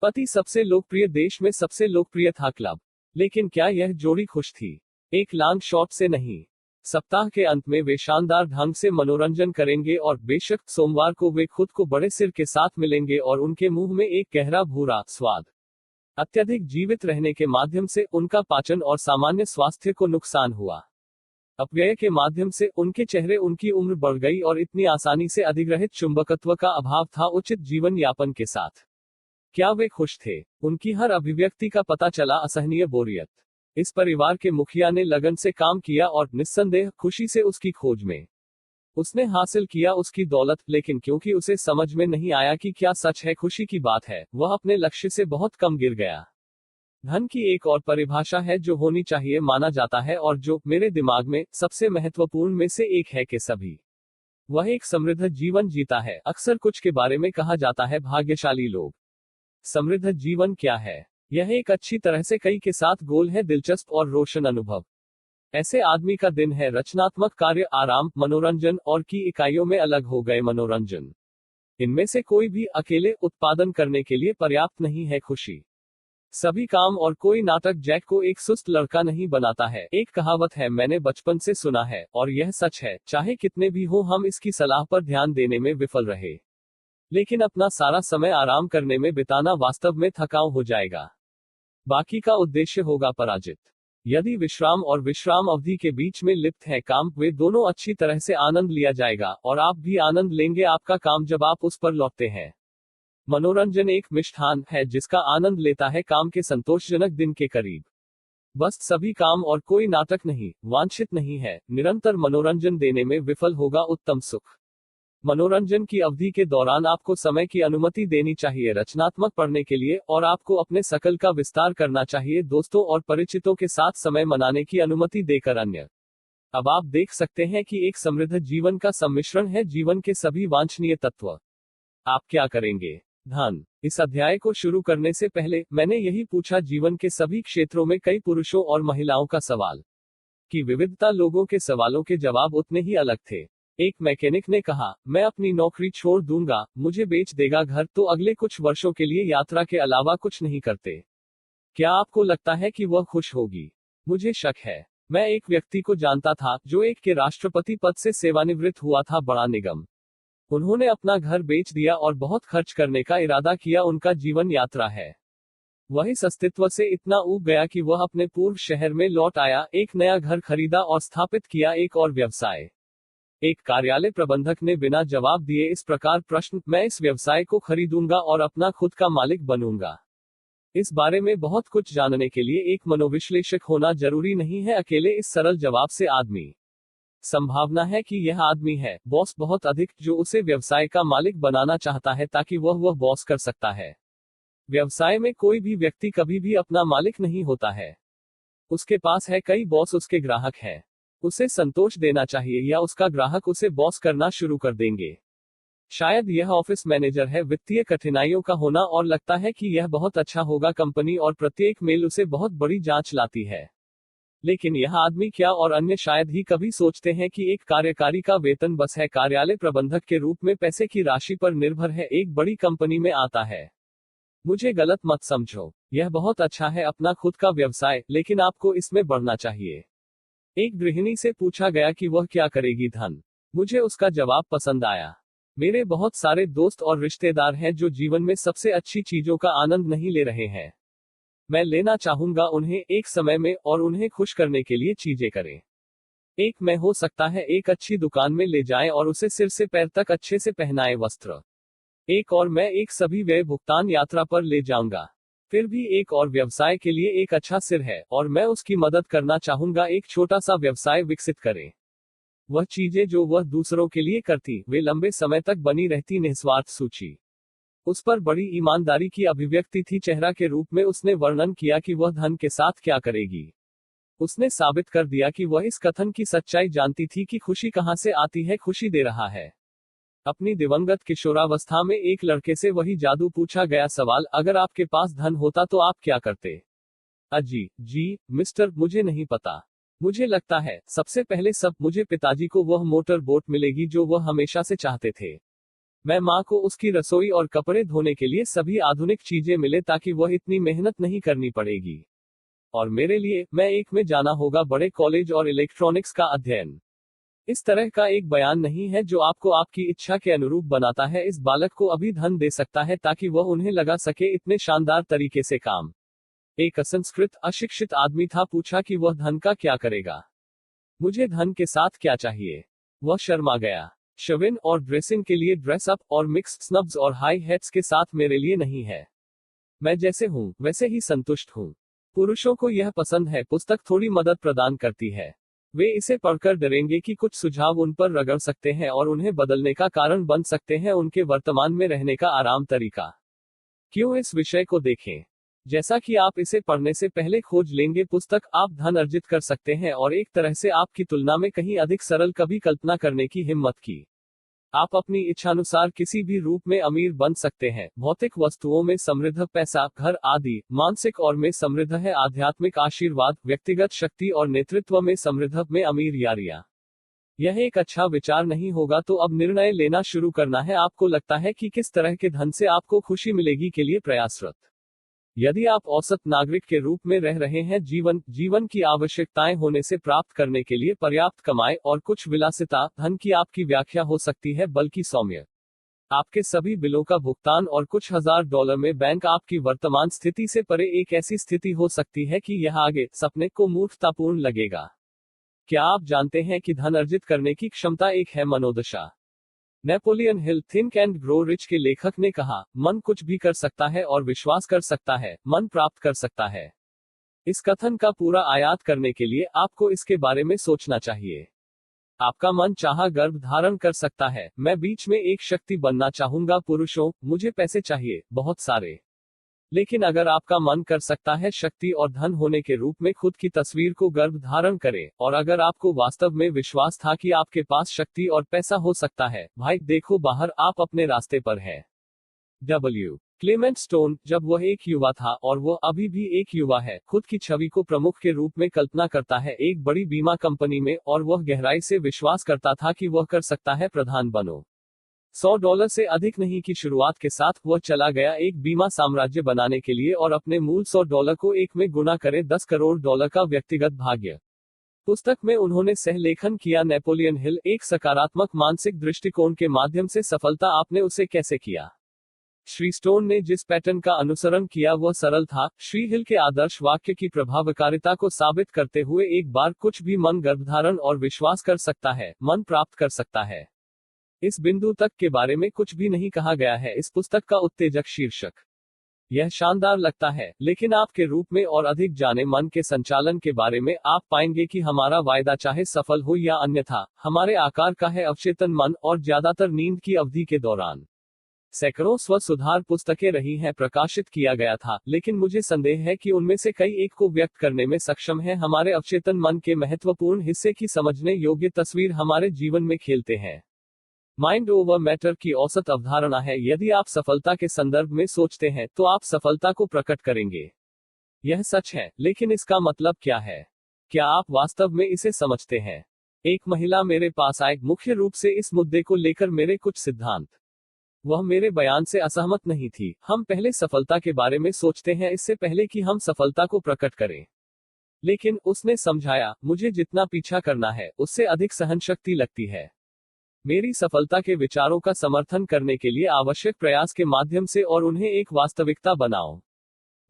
Speaker 1: पति सबसे लोकप्रिय देश में सबसे लोकप्रिय था क्लब। लेकिन क्या यह जोड़ी खुश थी? एक लॉन्ग शॉट से नहीं। सप्ताह के अंत में वे शानदार ढंग से मनोरंजन करेंगे और बेशक सोमवार को वे खुद को बड़े सिर के साथ मिलेंगे और उनके मुंह में एक गहरा भूरा स्वाद। अत्यधिक जीवित रहने के माध्यम से उनका पाचन और सामान्य स्वास्थ्य को नुकसान हुआ। अपव्यय के माध्यम से उनके चेहरे, उनकी उम्र बढ़ गई और इतनी आसानी से अधिग्रहित चुंबकत्व का अभाव था उचित जीवन यापन के साथ। क्या वे खुश थे? उनकी हर अभिव्यक्ति का पता चला असहनीय बोरियत। इस परिवार के मुखिया ने लगन से काम किया और निस्संदेह खुशी से उसकी खोज में। उसने हासिल किया उसकी दौलत, लेकिन क्योंकि उसे समझ में नहीं आया कि क्या सच है खुशी की बात है, वह अपने लक्ष्य से बहुत कम गिर गया। धन की एक और परिभाषा है जो होनी चाहिए माना जाता है और जो मेरे दिमाग में सबसे महत्वपूर्ण में से एक है कि सभी वह एक समृद्ध जीवन जीता है। अक्सर कुछ के बारे में कहा जाता है भाग्यशाली लोग। समृद्ध जीवन क्या है? यह एक अच्छी तरह से कई के साथ गोल है, दिलचस्प और रोशन अनुभव। ऐसे आदमी का दिन है रचनात्मक कार्य, आराम, मनोरंजन और की इकाइयों में अलग हो गए मनोरंजन। इनमें से कोई भी अकेले उत्पादन करने के लिए पर्याप्त नहीं है। खुशी सभी काम और कोई नाटक जैक को एक सुस्त लड़का नहीं बनाता है। एक कहावत है, मैंने बचपन से सुना है और यह सच है, चाहे कितने भी हो हम इसकी सलाह पर ध्यान देने में विफल रहे, लेकिन अपना सारा समय आराम करने में बिताना वास्तव में थकाऊ हो जाएगा। बाकी का उद्देश्य होगा पराजित। यदि विश्राम और विश्राम अवधि के बीच में लिप्त है काम, वे दोनों अच्छी तरह से आनंद लिया जाएगा और आप भी आनंद लेंगे आपका काम जब आप उस पर लौटते हैं। मनोरंजन एक मिष्ठान है जिसका आनंद लेता है काम के संतोषजनक दिन के करीब। बस सभी काम और कोई नाटक नहीं, वांछित नहीं है। निरंतर मनोरंजन देने में विफल होगा उत्तम सुख। मनोरंजन की अवधि के दौरान आपको समय की अनुमति देनी चाहिए रचनात्मक पढ़ने के लिए और आपको अपने सकल का विस्तार करना चाहिए दोस्तों और परिचितों के साथ समय मनाने की अनुमति देकर अन्य। अब आप देख सकते हैं कि एक समृद्ध जीवन का सम्मिश्रण है जीवन के सभी वांछनीय तत्व। आप क्या करेंगे? धन। इस अध्याय को शुरू करने से पहले मैंने यही पूछा, जीवन के सभी क्षेत्रों में कई पुरुषों और महिलाओं का सवाल की विविधता। लोगों के सवालों के जवाब उतने ही अलग थे। एक मैकेनिक ने कहा, मैं अपनी नौकरी छोड़ दूंगा, मुझे बेच देगा घर, तो अगले कुछ वर्षों के लिए यात्रा के अलावा कुछ नहीं करते। क्या आपको लगता है कि वह खुश होगी? मुझे शक है। मैं एक व्यक्ति को जानता था जो एक के राष्ट्रपति पद से सेवानिवृत्त हुआ था, बड़ा निगम। उन्होंने अपना घर बेच दिया और बहुत खर्च करने का इरादा किया। उनका जीवन यात्रा है। वह इस अस्तित्व से इतना ऊब गया कि वह अपने पूर्व शहर में लौट आया, एक नया घर खरीदा और स्थापित किया एक और व्यवसाय। एक कार्यालय प्रबंधक ने बिना जवाब दिए इस प्रकार प्रश्न, मैं इस व्यवसाय को खरीदूंगा और अपना खुद का मालिक बनूंगा। इस बारे में बहुत कुछ जानने के लिए एक मनोविश्लेषक होना जरूरी नहीं है। अकेले इस सरल जवाब से आदमी संभावना है कि यह आदमी है बॉस बहुत अधिक, जो उसे व्यवसाय का मालिक बनाना चाहता है ताकि वह बॉस कर सकता है। व्यवसाय में कोई भी व्यक्ति कभी भी अपना मालिक नहीं होता है। उसके पास है कई बॉस, उसके ग्राहक हैं। उसे संतोष देना चाहिए या उसका ग्राहक उसे बॉस करना शुरू कर देंगे। शायद यह ऑफिस मैनेजर है, वित्तीय कठिनाइयों का होना, और लगता है कि यह बहुत अच्छा होगा कंपनी, और प्रत्येक मेल उसे बहुत बड़ी जांच लाती है। लेकिन यह आदमी क्या और अन्य शायद ही कभी सोचते हैं कि एक कार्यकारी का वेतन बस है, कार्यालय प्रबंधक के रूप में पैसे की राशि पर निर्भर है, एक बड़ी कंपनी में आता है। मुझे गलत मत समझो, यह बहुत अच्छा है अपना खुद का व्यवसाय, लेकिन आपको इसमें बढ़ना चाहिए। एक गृहिणी से पूछा गया कि वह क्या करेगी धन। मुझे उसका जवाब पसंद आया। मेरे बहुत सारे दोस्त और रिश्तेदार हैं जो जीवन में सबसे अच्छी चीजों का आनंद नहीं ले रहे हैं। मैं लेना चाहूंगा उन्हें एक समय में, और उन्हें खुश करने के लिए चीजें करें। एक मैं हो सकता है एक अच्छी दुकान में ले जाएं और उसे सिर से पैर तक अच्छे से पहनाए वस्त्र। एक और मैं एक सभी व्यय भुगतान यात्रा पर ले जाऊंगा। फिर भी एक और व्यवसाय के लिए एक अच्छा सिर है, और मैं उसकी मदद करना चाहूंगा एक छोटा सा व्यवसाय विकसित करें। वह चीजें जो वह दूसरों के लिए करती, वे लंबे समय तक बनी रहती निस्वार्थ सूची। उस पर बड़ी ईमानदारी की अभिव्यक्ति थी चेहरा के रूप में। उसने वर्णन किया कि वह धन के साथ क्या करेगी। उसने साबित कर दिया कि वह इस कथन की सच्चाई जानती थी कि खुशी कहां से आती है, खुशी दे रहा है। अपनी दिवंगत किशोरावस्था में एक लड़के से वही जादू पूछा गया सवाल, अगर आपके पास धन होता तो आप क्या करते? अजी जी मिस्टर, मुझे नहीं पता। मुझे लगता है सबसे पहले मुझे पिताजी को वह मोटर बोट मिलेगी जो वह हमेशा से चाहते थे। मैं माँ को उसकी रसोई और कपड़े धोने के लिए सभी आधुनिक चीजें मिले ताकि वह इतनी मेहनत नहीं करनी पड़ेगी। और मेरे लिए, मैं एक में जाना होगा बड़े कॉलेज और इलेक्ट्रॉनिक्स का अध्ययन। इस तरह का एक बयान नहीं है जो आपको आपकी इच्छा के अनुरूप बनाता है। इस बालक को अभी धन दे सकता है ताकि वह उन्हें लगा सके इतने शानदार तरीके से काम। एक असंस्कृत अशिक्षित आदमी था, पूछा कि वह धन का क्या करेगा। मुझे धन के साथ क्या चाहिए? वह शर्मा गया। शविन और ड्रेसिंग के लिए ड्रेस अप, और मिक्स्ड स्नब्स और हाई हैट्स के साथ मेरे लिए नहीं है। मैं जैसे हूं वैसे ही संतुष्ट हूं। पुरुषों को यह पसंद है। पुस्तक थोड़ी मदद प्रदान करती है। वे इसे पढ़कर डरेंगे कि कुछ सुझाव उन पर रगड़ सकते हैं और उन्हें बदलने का कारण बन सकते हैं, उनके वर्तमान में रहने का आराम तरीका। क्यों इस विषय को देखें? जैसा कि आप इसे पढ़ने से पहले खोज लेंगे, पुस्तक आप धन अर्जित कर सकते हैं, और एक तरह से आपकी तुलना में कहीं अधिक सरल कभी कल्पना करने की हिम्मत की। आप अपनी इच्छानुसार किसी भी रूप में अमीर बन सकते हैं। भौतिक वस्तुओं में समृद्ध, पैसा, घर आदि। मानसिक और में समृद्ध है आध्यात्मिक आशीर्वाद, व्यक्तिगत शक्ति और नेतृत्व में समृद्ध में अमीर यारियां। यह एक अच्छा विचार नहीं होगा तो अब निर्णय लेना शुरू करना है। आपको लगता है कि किस तरह के धन से आपको खुशी मिलेगी के लिए प्रयासरत। यदि आप औसत नागरिक के रूप में रह रहे हैं, जीवन की आवश्यकताएं होने से प्राप्त करने के लिए पर्याप्त कमाए और कुछ विलासिता, धन की आपकी व्याख्या हो सकती है, बल्कि सौम्य। आपके सभी बिलों का भुगतान और कुछ $1000 में बैंक आपकी वर्तमान स्थिति से परे एक ऐसी स्थिति हो सकती है कि यह आगे सपने को मूर्खतापूर्ण लगेगा। क्या आप जानते हैं कि धन अर्जित करने की क्षमता एक है मनोदशा? Napoleon Hill, think and grow rich के लेखक ने कहा, मन कुछ भी कर सकता है और विश्वास कर सकता है, मन प्राप्त कर सकता है। इस कथन का पूरा आयात करने के लिए आपको इसके बारे में सोचना चाहिए। आपका मन चाहा गर्भ धारण कर सकता है। मैं बीच में एक शक्ति बनना चाहूंगा। पुरुषों, मुझे पैसे चाहिए, बहुत सारे। लेकिन अगर आपका मन कर सकता है शक्ति और धन होने के रूप में खुद की तस्वीर को गर्भ धारण करें, और अगर आपको वास्तव में विश्वास था कि आपके पास शक्ति और पैसा हो सकता है, भाई देखो बाहर, आप अपने रास्ते पर हैं। W. क्लेमेंट स्टोन, जब वह एक युवा था, और वह अभी भी एक युवा है, खुद की छवि को प्रमुख के रूप में कल्पना करता है एक बड़ी बीमा कंपनी में, और वह गहराई से विश्वास करता था कि वह कर सकता है। प्रधान बनो। $100 से अधिक नहीं की शुरुआत के साथ वह चला गया एक बीमा साम्राज्य बनाने के लिए, और अपने मूल $100 को एक में गुना करें $10 करोड़ का व्यक्तिगत भाग्य। पुस्तक में उन्होंने सहलेखन किया, नेपोलियन हिल, एक सकारात्मक मानसिक दृष्टिकोण के माध्यम से सफलता। आपने उसे कैसे किया? श्री स्टोन ने जिस पैटर्न का अनुसरण किया वह सरल था। श्री हिल के आदर्श वाक्य की प्रभावकारिता को साबित करते हुए, एक बार कुछ भी मन गर्भधारण और विश्वास कर सकता है, मन प्राप्त कर सकता है। इस बिंदु तक के बारे में कुछ भी नहीं कहा गया है इस पुस्तक का उत्तेजक शीर्षक। यह शानदार लगता है, लेकिन आपके रूप में और अधिक जाने मन के संचालन के बारे में, आप पाएंगे कि हमारा वायदा चाहे सफल हो या अन्यथा, हमारे आकार का है अवचेतन मन, और ज्यादातर नींद की अवधि के दौरान। सैकड़ों स्व सुधार पुस्तकें रही हैं, प्रकाशित किया गया था, लेकिन मुझे संदेह है कि उनमें से कई एक को व्यक्त करने में सक्षम है हमारे अवचेतन मन के महत्वपूर्ण हिस्से की समझने योग्य तस्वीर हमारे जीवन में खेलते हैं। माइंड ओवर मैटर की औसत अवधारणा है, यदि आप सफलता के संदर्भ में सोचते हैं तो आप सफलता को प्रकट करेंगे। यह सच है, लेकिन इसका मतलब क्या है? क्या आप वास्तव में इसे समझते हैं? एक महिला मेरे पास आई, मुख्य रूप से इस मुद्दे को लेकर मेरे कुछ सिद्धांत। वह मेरे बयान से असहमत नहीं थी। हम पहले सफलता के बारे में सोचते हैं इससे पहले कि हम सफलता को प्रकट करें। लेकिन उसने समझाया, मुझे जितना पीछा करना है उससे अधिक सहनशक्ति लगती है। मेरी सफलता के विचारों का समर्थन करने के लिए आवश्यक प्रयास के माध्यम से और उन्हें एक वास्तविकता बनाओ।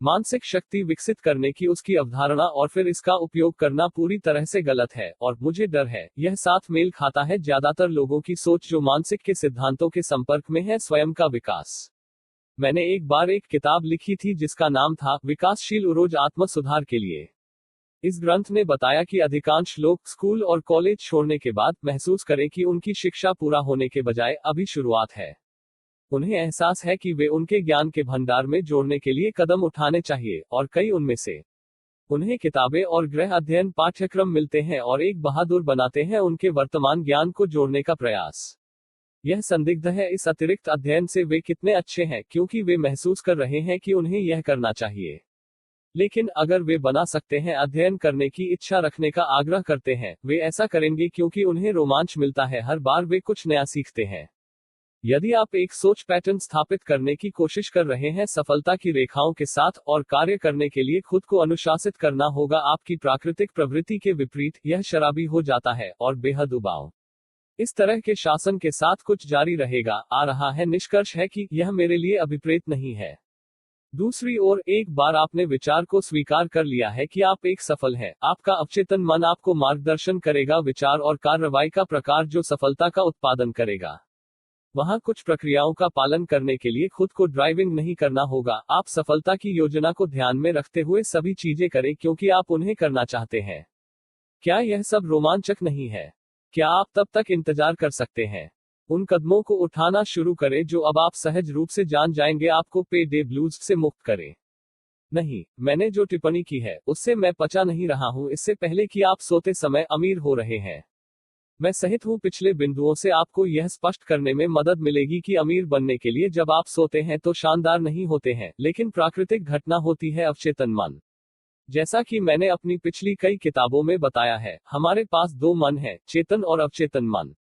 Speaker 1: मानसिक शक्ति विकसित करने की उसकी अवधारणा और फिर इसका उपयोग करना पूरी तरह से गलत है, और मुझे डर है यह साथ मेल खाता है ज्यादातर लोगों की सोच जो मानसिक के सिद्धांतों के संपर्क में है। स्वयं का विकास। मैंने एक बार एक किताब लिखी थी जिसका नाम था विकासशील उरोज आत्म सुधार के लिए। इस ग्रंथ ने बताया कि अधिकांश लोग स्कूल और कॉलेज छोड़ने के बाद महसूस करें कि उनकी शिक्षा पूरा होने के बजाय अभी शुरुआत है। उन्हें एहसास है कि वे उनके ज्ञान के भंडार में जोड़ने के लिए कदम उठाने चाहिए, और कई उनमें से उन्हें किताबें और गृह अध्ययन पाठ्यक्रम मिलते हैं और एक बहादुर बनाते हैं उनके वर्तमान ज्ञान को जोड़ने का प्रयास। यह संदिग्ध है इस अतिरिक्त अध्ययन से वे कितने अच्छे हैं, क्योंकि वे महसूस कर रहे हैं कि उन्हें यह करना चाहिए। लेकिन अगर वे बना सकते हैं, अध्ययन करने की इच्छा रखने का आग्रह करते हैं, वे ऐसा करेंगे क्योंकि उन्हें रोमांच मिलता है हर बार वे कुछ नया सीखते हैं। यदि आप एक सोच पैटर्न स्थापित करने की कोशिश कर रहे हैं सफलता की रेखाओं के साथ, और कार्य करने के लिए खुद को अनुशासित करना होगा आपकी प्राकृतिक प्रवृत्ति के विपरीत, यह शराबी हो जाता है और बेहद उबाऊ। इस तरह के शासन के साथ कुछ जारी रहेगा आ रहा है। निष्कर्ष है कि यह मेरे लिए अभिप्रेत नहीं है। दूसरी ओर, एक बार आपने विचार को स्वीकार कर लिया है कि आप एक सफल हैं, आपका अवचेतन मन आपको मार्गदर्शन करेगा विचार और कार्रवाई का प्रकार जो सफलता का उत्पादन करेगा। वहां कुछ प्रक्रियाओं का पालन करने के लिए खुद को ड्राइविंग नहीं करना होगा। आप सफलता की योजना को ध्यान में रखते हुए सभी चीजें करें क्योंकि आप उन्हें करना चाहते हैं। क्या यह सब रोमांचक नहीं है? क्या आप तब तक इंतजार कर सकते हैं? उन कदमों को उठाना शुरू करें जो अब आप सहज रूप से जान जाएंगे आपको पे डे ब्लूज से मुक्त करें। नहीं, मैंने जो टिप्पणी की है उससे मैं पचा नहीं रहा हूं इससे पहले कि आप सोते समय अमीर हो रहे हैं। मैं सहित हूं पिछले बिंदुओं से आपको यह स्पष्ट करने में मदद मिलेगी कि अमीर बनने के लिए जब आप सोते हैं तो शानदार नहीं होते हैं, लेकिन प्राकृतिक घटना होती है अवचेतन मन। जैसा कि मैंने अपनी पिछली कई किताबों में बताया है, हमारे पास दो मन हैं, चेतन और अवचेतन मन।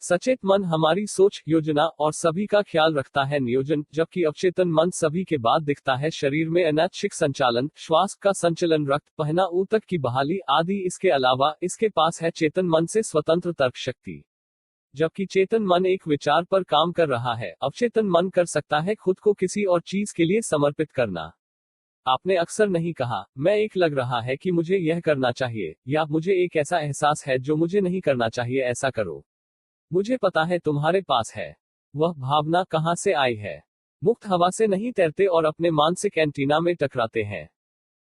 Speaker 1: सचेत मन हमारी सोच, योजना और सभी का ख्याल रखता है नियोजन, जबकि अवचेतन मन सभी के बाद दिखता है शरीर में अनैच्छिक संचालन, श्वास का संचलन, रक्त बहना, ऊतक की बहाली आदि। इसके अलावा इसके पास है चेतन मन से स्वतंत्र तर्क शक्ति। जबकि चेतन मन एक विचार पर काम कर रहा है, अवचेतन मन कर सकता है खुद को किसी और चीज के लिए समर्पित करना। आपने अक्सर नहीं कहा, मैं एक लग रहा है कि मुझे यह करना चाहिए, या मुझे एक ऐसा एहसास है जो मुझे नहीं करना चाहिए, ऐसा करो। मुझे पता है तुम्हारे पास है। वह भावना कहां से आई है? मुक्त हवा से नहीं तैरते और अपने मानसिक एंटीना में टकराते हैं।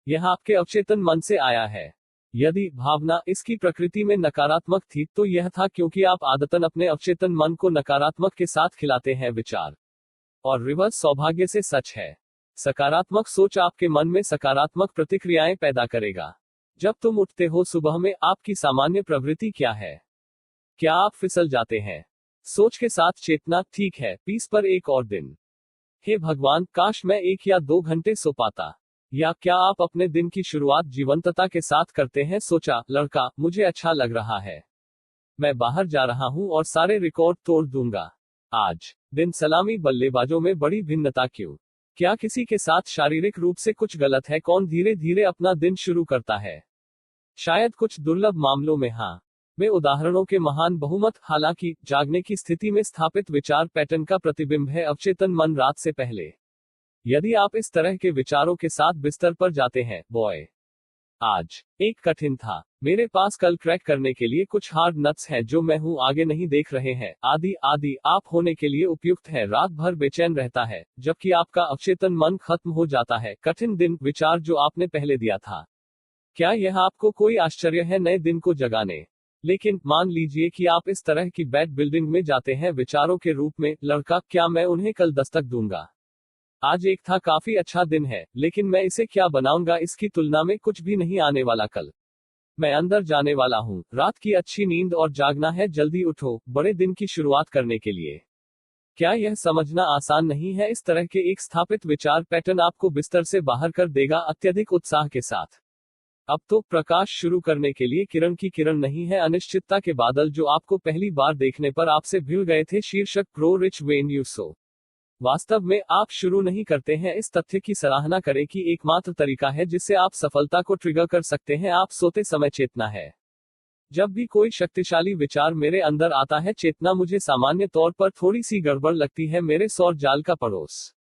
Speaker 1: यह आपके अवचेतन मन से आया है। यदि भावना इसकी प्रकृति में नकारात्मक थी तो यह था क्योंकि आप आदतन अपने अवचेतन मन को नकारात्मक के साथ खिलाते हैं विचार। और रिवर्स सौभाग्य से सच है। सकारात्मक सोच आपके मन में सकारात्मक प्रतिक्रियाएं पैदा करेगा। जब तुम उठते हो सुबह में, आपकी सामान्य प्रवृत्ति क्या है? क्या आप फिसल जाते हैं? सोच के साथ चेतना, ठीक है, पीस पर एक और दिन। हे भगवान, काश मैं 1 या 2 घंटे सो पाता। या क्या आप अपने दिन की शुरुआत जीवंतता के साथ करते हैं? सोचा, लड़का, मुझे अच्छा लग रहा है। मैं बाहर जा रहा हूं और सारे रिकॉर्ड तोड़ दूंगा। आज दिन सलामी बल्लेबाजों में बड़ी भिन्नता क्यों? क्या किसी के साथ शारीरिक रूप से कुछ गलत है? कौन धीरे धीरे अपना दिन शुरू करता है? शायद कुछ दुर्लभ मामलों में हाँ। में उदाहरणों के महान बहुमत। हालांकि जागने की स्थिति में स्थापित विचार पैटर्न का प्रतिबिंब है अवचेतन मन रात से पहले। यदि आप इस तरह के विचारों के साथ बिस्तर पर जाते हैं, बॉय, आज एक कठिन था, मेरे पास कल क्रैक करने के लिए कुछ हार्ड नट्स हैं जो मैं हूं, आगे नहीं देख रहे हैं, आदि आदि, आप होने के लिए उपयुक्त है। रात भर बेचैन रहता है, जबकि आपका अवचेतन मन खत्म हो जाता है। कठिन दिन, विचार जो आपने पहले दिया था। क्या यह आपको कोई आश्चर्य है नए दिन को जगाने? लेकिन मान लीजिए कि आप इस तरह की बैड बिल्डिंग में जाते हैं विचारों के रूप में, लड़का, क्या मैं उन्हें कल दस्तक दूंगा? आज एक था काफी अच्छा दिन है, लेकिन मैं इसे क्या बनाऊंगा? इसकी तुलना में कुछ भी नहीं आने वाला कल। मैं अंदर जाने वाला हूँ। रात की अच्छी नींद और जागना है, जल्दी उठो, बड़े दिन की शुरुआत करने के लिए। क्या यह समझना आसान नहीं है? इस तरह के एक स्थापित विचार पैटर्न आपको बिस्तर से बाहर कर देगा अत्यधिक उत्साह के साथ। अब तो प्रकाश शुरू करने के लिए किरण की किरण नहीं है, अनिश्चितता के बादल जो आपको पहली बार देखने पर आपसे भिड़ गए थे। शीर्षक grow rich when you so. वास्तव में आप शुरू नहीं करते हैं। इस तथ्य की सराहना करें कि एकमात्र तरीका है जिससे आप सफलता को ट्रिगर कर सकते हैं, आप सोते समय चेतना है। जब भी कोई शक्तिशाली विचार मेरे अंदर आता है, चेतना मुझे सामान्य तौर पर थोड़ी सी गड़बड़ लगती है, मेरे सौर जाल का पड़ोस।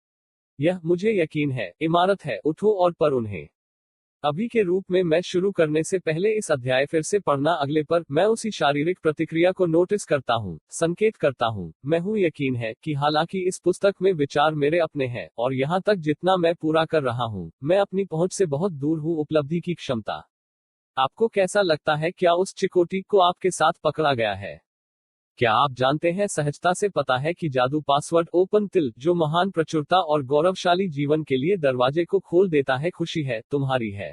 Speaker 1: यह मुझे यकीन है, इमारत है, उठो और पर उन्हें अभी के रूप में। मैं शुरू करने से पहले इस अध्याय फिर से पढ़ना अगले पर, मैं उसी शारीरिक प्रतिक्रिया को नोटिस करता हूँ, संकेत करता हूँ। मैं हूँ यकीन है कि हालांकि इस पुस्तक में विचार मेरे अपने हैं, और यहाँ तक जितना मैं पूरा कर रहा हूँ, मैं अपनी पहुंच से बहुत दूर हूँ। उपलब्धि की क्षमता। आपको कैसा लगता है? क्या उस चिकोटी को आपके साथ पकड़ा गया है? क्या आप जानते हैं, सहजता से पता है कि जादू पासवर्ड ओपन तिल जो महान प्रचुरता और गौरवशाली जीवन के लिए दरवाजे को खोल देता है, खुशी है, तुम्हारी है।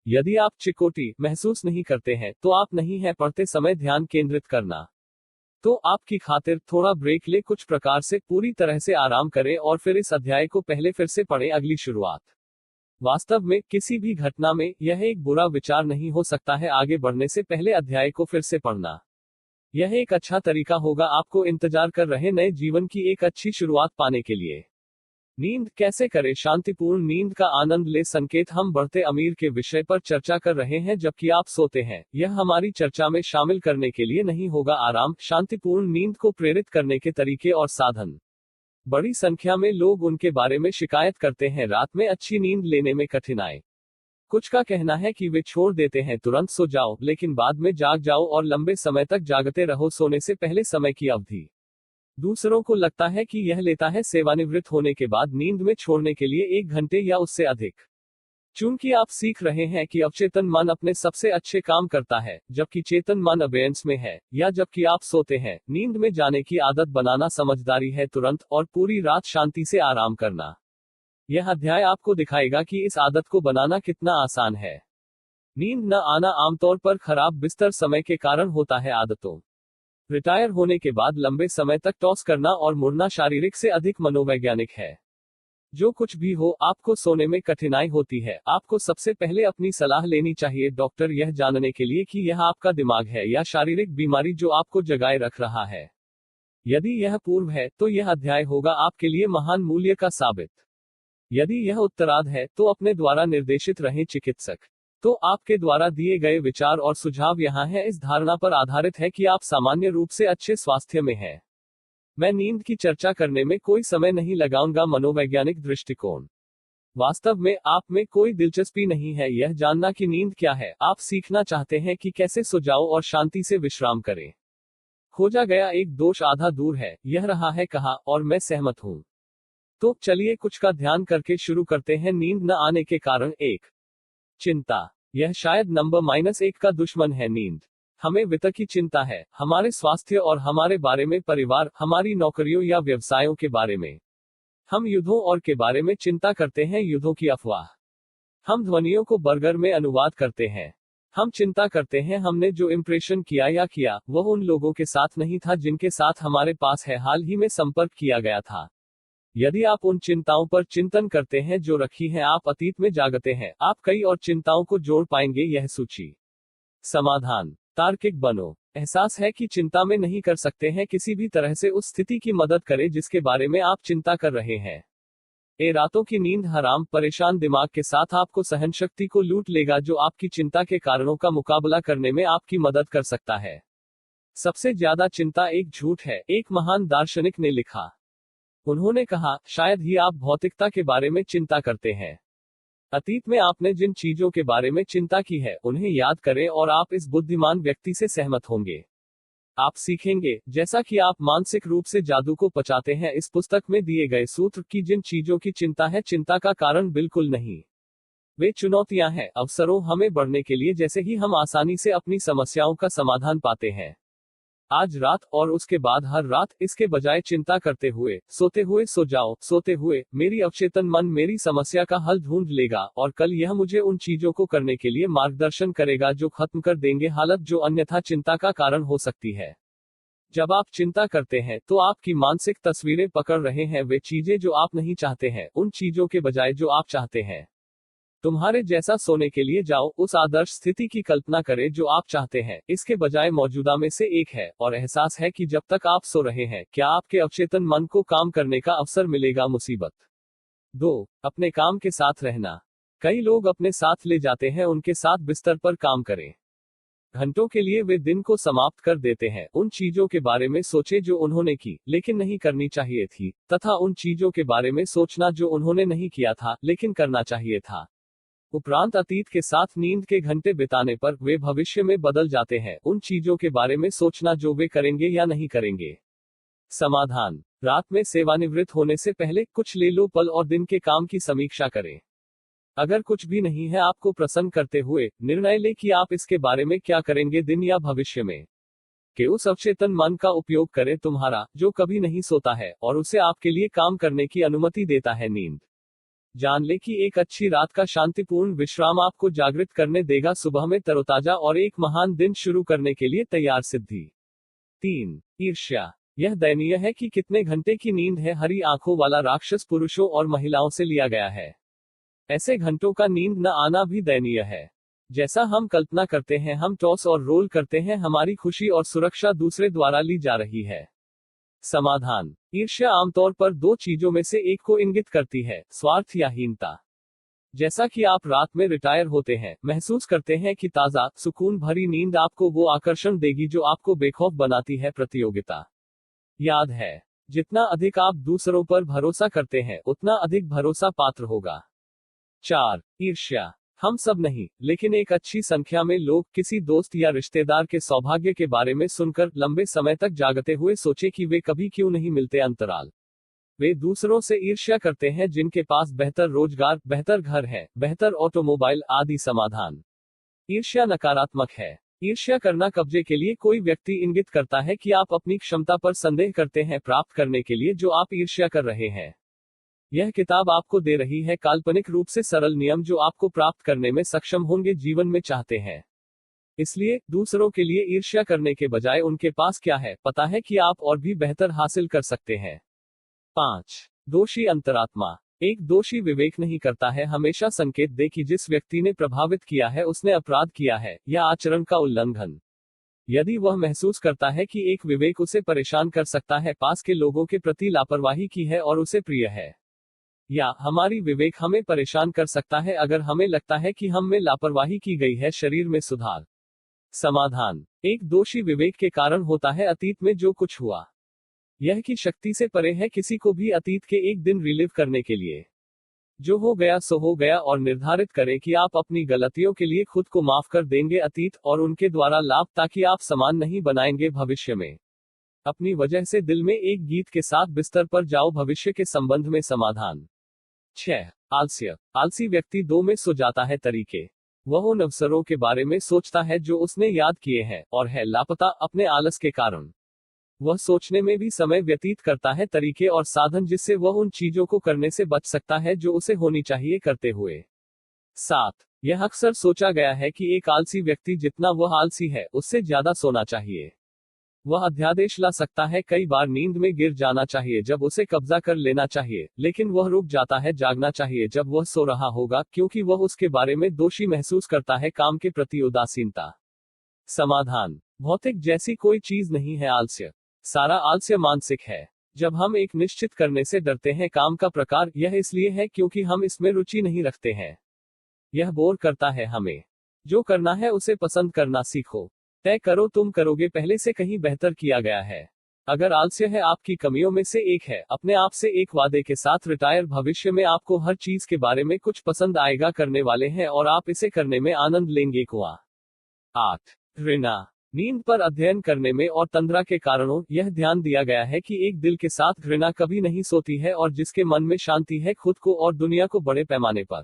Speaker 1: यदि आप चिकोटी महसूस नहीं करते हैं, तो आप नहीं हैं। पढ़ते समय ध्यान केंद्रित करना। तो आपकी खातिर थोड़ा ब्रेक ले, कुछ प्रकार से पूरी तरह से आराम करें और फिर इस अध्याय को पहले फिर से पढ़ें। अगली शुरुआत। वास्तव में किसी भी घटना में यह एक बुरा विचार नहीं हो सकता है आगे बढ़ने से पहले अध्याय को फिर से पढ़ना। यह एक अच्छा तरीका होगा आपको इंतजार कर रहे नए जीवन की एक अच्छी शुरुआत पाने के लिए। नींद कैसे करें? शांतिपूर्ण नींद का आनंद ले। संकेत। हम बढ़ते अमीर के विषय पर चर्चा कर रहे हैं जबकि आप सोते हैं। यह हमारी चर्चा में शामिल करने के लिए नहीं होगा। आराम, शांतिपूर्ण नींद को प्रेरित करने के तरीके और साधन। बड़ी संख्या में लोग उनके बारे में शिकायत करते हैं, रात में अच्छी नींद लेने में कठिनाई। कुछ का कहना है कि वे छोड़ देते हैं, तुरंत सो जाओ, लेकिन बाद में जाग जाओ और लंबे समय तक जागते रहो, सोने से पहले समय की अवधि। दूसरों को लगता है कि यह लेता है सेवानिवृत्त होने के बाद नींद में छोड़ने के लिए 1 घंटे या उससे अधिक। चूंकि आप सीख रहे हैं कि अवचेतन मन अपने सबसे अच्छे काम करता है, जबकि चेतन मन अबेयंस में है, या जबकि आप सोते हैं, नींद में जाने की आदत बनाना समझदारी है, तुरंत और पूरी रात शांति से आराम करना। यह अध्याय आपको दिखाएगा कि इस आदत को बनाना कितना आसान है। नींद न आना आमतौर पर खराब बिस्तर समय के कारण होता है। आदतों रिटायर होने के बाद लंबे समय तक टॉस करना और मुड़ना शारीरिक से अधिक मनोवैज्ञानिक है। जो कुछ भी हो, आपको सोने में कठिनाई होती है, आपको सबसे पहले अपनी सलाह लेनी चाहिए डॉक्टर, यह जानने के लिए कि यह आपका दिमाग है या शारीरिक बीमारी जो आपको जगाए रख रहा है। यदि यह पूर्व है, तो यह अध्याय होगा आपके लिए महान मूल्य का साबित। यदि यह उत्तरार्ध है, तो अपने द्वारा निर्देशित रहें चिकित्सक। तो आपके द्वारा दिए गए विचार और सुझाव यहाँ हैं, इस धारणा पर आधारित है कि आप सामान्य रूप से अच्छे स्वास्थ्य में हैं। मैं नींद की चर्चा करने में कोई समय नहीं लगाऊंगा। मनोवैज्ञानिक दृष्टिकोण। वास्तव में आप में कोई दिलचस्पी नहीं है यह जानना कि नींद क्या है। आप सीखना चाहते हैं कि कैसे सो जाओ और शांति से विश्राम करें। खोजा गया एक दोष आधा दूर है, यह रहा है कहा, और मैं सहमत हूं। तो चलिए कुछ का ध्यान करके शुरू करते हैं। नींद न आने के कारण। 1. चिंता। यह शायद नंबर -1 का दुश्मन है। नींद। हमें वित्त की चिंता है, हमारे स्वास्थ्य और हमारे बारे में, परिवार, हमारी नौकरियों या व्यवसायों के बारे में। हम युद्धों और के बारे में चिंता करते हैं, युद्धों की अफवाह। हम ध्वनियों को बर्गर में अनुवाद करते हैं। हम चिंता करते हैं हमने जो इंप्रेशन किया वह उन लोगों के साथ नहीं था जिनके साथ हमारे पास है हाल ही में संपर्क किया गया था। यदि आप उन चिंताओं पर चिंतन करते हैं जो रखी हैं, आप अतीत में जागते हैं, आप कई और चिंताओं को जोड़ पाएंगे। यह सूची। समाधान। तार्किक बनो। एहसास है कि चिंता में नहीं कर सकते हैं, किसी भी तरह से उस स्थिति की मदद करें जिसके बारे में आप चिंता कर रहे हैं। रातों की नींद हराम, परेशान दिमाग के साथ आपको सहनशक्ति को लूट लेगा जो आपकी चिंता के कारणों का मुकाबला करने में आपकी मदद कर सकता है। सबसे ज्यादा चिंता एक झूठ है, एक महान दार्शनिक ने लिखा। उन्होंने कहा, शायद ही आप भौतिकता के बारे में चिंता करते हैं। अतीत में आपने जिन चीजों के बारे में चिंता की है, उन्हें याद करें और आप इस बुद्धिमान व्यक्ति से सहमत होंगे। आप सीखेंगे, जैसा कि आप मानसिक रूप से जादू को पचाते हैं, इस पुस्तक में दिए गए सूत्र की जिन चीजों की चिंता है, चिंता का कारण बिल्कुल नहीं। वे चुनौतियां हैं, अवसरों हमें बढ़ने के लिए, जैसे ही हम आसानी से अपनी समस्याओं का समाधान पाते हैं। आज रात और उसके बाद हर रात, इसके बजाय चिंता करते हुए सो जाओ। सोते हुए मेरी अवचेतन मन मेरी समस्या का हल ढूंढ लेगा और कल यह मुझे उन चीजों को करने के लिए मार्गदर्शन करेगा जो खत्म कर देंगे हालत जो अन्यथा चिंता का कारण हो सकती है। जब आप चिंता करते हैं तो आपकी मानसिक तस्वीरें पकड़ रहे हैं वे चीजें जो आप नहीं चाहते हैं, उन चीजों के बजाय जो आप चाहते हैं। तुम्हारे जैसा सोने के लिए जाओ, उस आदर्श स्थिति की कल्पना करें जो आप चाहते हैं, इसके बजाय मौजूदा में से एक है, और एहसास है कि जब तक आप सो रहे हैं क्या आपके अवचेतन मन को काम करने का अवसर मिलेगा। मुसीबत 2, अपने काम के साथ रहना। कई लोग अपने साथ ले जाते हैं, उनके साथ बिस्तर पर काम करें। घंटों के लिए वे दिन को समाप्त कर देते हैं। उन चीजों के बारे में सोचे जो उन्होंने की लेकिन नहीं करनी चाहिए थी, तथा उन चीजों के बारे में सोचना जो उन्होंने नहीं किया था लेकिन करना चाहिए था। उपरांत अतीत के साथ नींद के घंटे बिताने पर वे भविष्य में बदल जाते हैं। उन चीजों के बारे में सोचना जो वे करेंगे या नहीं करेंगे। समाधान: रात में सेवानिवृत्त होने से पहले कुछ ले लो पल और दिन के काम की समीक्षा करें। अगर कुछ भी नहीं है आपको प्रसन्न करते हुए, निर्णय लें कि आप इसके बारे में क्या करेंगे दिन या भविष्य में। कि उस अवचेतन मन का उपयोग करें तुम्हारा, जो कभी नहीं सोता है और उसे आपके लिए काम करने की अनुमति देता है। नींद जान ले कि एक अच्छी रात का शांतिपूर्ण विश्राम आपको जागृत करने देगा, सुबह में तरोताजा और एक महान दिन शुरू करने के लिए तैयार। सिद्धि 3, ईर्ष्या। यह दयनीय है कि कितने घंटे की नींद है हरी आंखों वाला राक्षस पुरुषों और महिलाओं से लिया गया है। ऐसे घंटों का नींद न आना भी दयनीय है। जैसा हम कल्पना करते हैं, हम टॉस और रोल करते हैं, हमारी खुशी और सुरक्षा दूसरे द्वारा ली जा रही है। समाधान: ईर्ष्या आमतौर पर 2 चीजों में से एक को इंगित करती है, स्वार्थ या हीनता। जैसा कि आप रात में रिटायर होते हैं, महसूस करते हैं कि ताजा सुकून भरी नींद आपको वो आकर्षण देगी जो आपको बेखौफ बनाती है। प्रतियोगिता। याद है, जितना अधिक आप दूसरों पर भरोसा करते हैं उतना अधिक भरोसा पात्र होगा। 4, ईर्ष्या। हम सब नहीं, लेकिन एक अच्छी संख्या में लोग किसी दोस्त या रिश्तेदार के सौभाग्य के बारे में सुनकर लंबे समय तक जागते हुए सोचे कि वे कभी क्यों नहीं मिलते। अंतराल: वे दूसरों से ईर्ष्या करते हैं जिनके पास बेहतर रोजगार, बेहतर घर है, बेहतर ऑटोमोबाइल आदि। समाधान: ईर्ष्या नकारात्मक है। ईर्ष्या करना कब्जे के लिए कोई व्यक्ति इंगित करता है कि आप अपनी क्षमता पर संदेह करते हैं प्राप्त करने के लिए जो आप ईर्ष्या कर रहे हैं। यह किताब आपको दे रही है काल्पनिक रूप से सरल नियम जो आपको प्राप्त करने में सक्षम होंगे जीवन में चाहते हैं। इसलिए दूसरों के लिए ईर्ष्या करने के बजाय उनके पास क्या है पता है कि आप और भी बेहतर हासिल कर सकते हैं। 5, दोषी अंतरात्मा। एक दोषी विवेक नहीं करता है, हमेशा संकेत दे कि जिस व्यक्ति ने प्रभावित किया है उसने अपराध किया है या आचरण का उल्लंघन। यदि वह महसूस करता है कि एक विवेक उसे परेशान कर सकता है, पास के लोगों के प्रति लापरवाही की है और उसे प्रिय है, या हमारी विवेक हमें परेशान कर सकता है अगर हमें लगता है कि हम में लापरवाही की गई है। शरीर में सुधार। समाधान: एक दोषी विवेक के कारण होता है अतीत में जो कुछ हुआ। यह की शक्ति से परे है किसी को भी अतीत के एक दिन रिलीव करने के लिए। जो हो गया सो हो गया और निर्धारित करें कि आप अपनी गलतियों के लिए खुद को माफ कर देंगे अतीत और उनके द्वारा लाभ, ताकि आप समान नहीं बनाएंगे भविष्य में। अपनी वजह से दिल में एक गीत के साथ बिस्तर पर जाओ भविष्य के संबंध में। समाधान: 6, आलस्य। आलसी व्यक्ति 2 में सो जाता है तरीके। वह उन अवसरों के बारे में सोचता है जो उसने याद किए हैं और है लापता अपने आलस के कारण। वह सोचने में भी समय व्यतीत करता है तरीके और साधन जिससे वह उन चीजों को करने से बच सकता है जो उसे होनी चाहिए करते हुए। 7, यह अक्सर सोचा गया है कि एक आलसी व्यक्ति जितना वह आलसी है उससे ज्यादा सोना चाहिए। वह अध्यादेश ला सकता है कई बार नींद में गिर जाना चाहिए जब उसे कब्जा कर लेना चाहिए, लेकिन वह रुक जाता है जागना चाहिए जब वह सो रहा होगा, क्योंकि वह उसके बारे में दोषी महसूस करता है। काम के प्रति उदासीनता। समाधान: भौतिक जैसी कोई चीज नहीं है आलस्य। सारा आलस्य मानसिक है। जब हम एक निश्चित करने से डरते हैं काम का प्रकार, यह इसलिए है क्योंकि हम इसमें रुचि नहीं रखते हैं। यह बोर करता है हमें। जो करना है उसे पसंद करना सीखो। तय करो तुम करोगे पहले से कहीं बेहतर किया गया है। अगर आलस्य है आपकी कमियों में से एक है, अपने आप से एक वादे के साथ रिटायर भविष्य में आपको हर चीज के बारे में कुछ पसंद आएगा करने वाले हैं और आप इसे करने में आनंद लेंगे। कुआं। 8, घृणा। नींद पर अध्ययन करने में और तंद्रा के कारणों यह ध्यान दिया गया है कि एक दिल के साथ घृणा कभी नहीं सोती है और जिसके मन में शांति है खुद को और दुनिया को बड़े पैमाने पर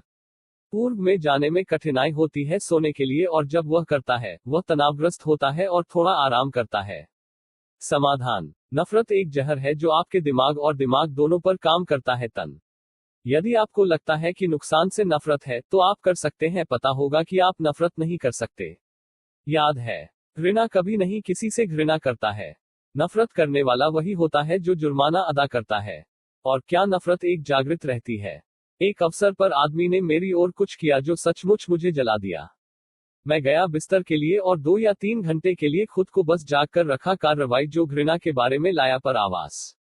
Speaker 1: पूर्व में जाने में कठिनाई होती है सोने के लिए, और जब वह करता है वह तनावग्रस्त होता है और थोड़ा आराम करता है। समाधान। नफरत एक जहर है जो आपके दिमाग और दिमाग दोनों पर काम करता है। तन यदि आपको लगता है कि नुकसान से नफरत है तो आप कर सकते हैं, पता होगा कि आप नफरत नहीं कर सकते। याद है, घृणा कभी नहीं किसी से घृणा करता है। नफरत करने वाला वही होता है जो जुर्माना अदा करता है। और क्या नफरत एक जागृत रहती है। एक अवसर पर आदमी ने मेरी ओर कुछ किया जो सचमुच मुझे जला दिया। मैं गया बिस्तर के लिए और 2 या 3 घंटे के लिए खुद को बस जाग कर रखा, कार्रवाई जो घृणा के बारे में लाया पर आवास।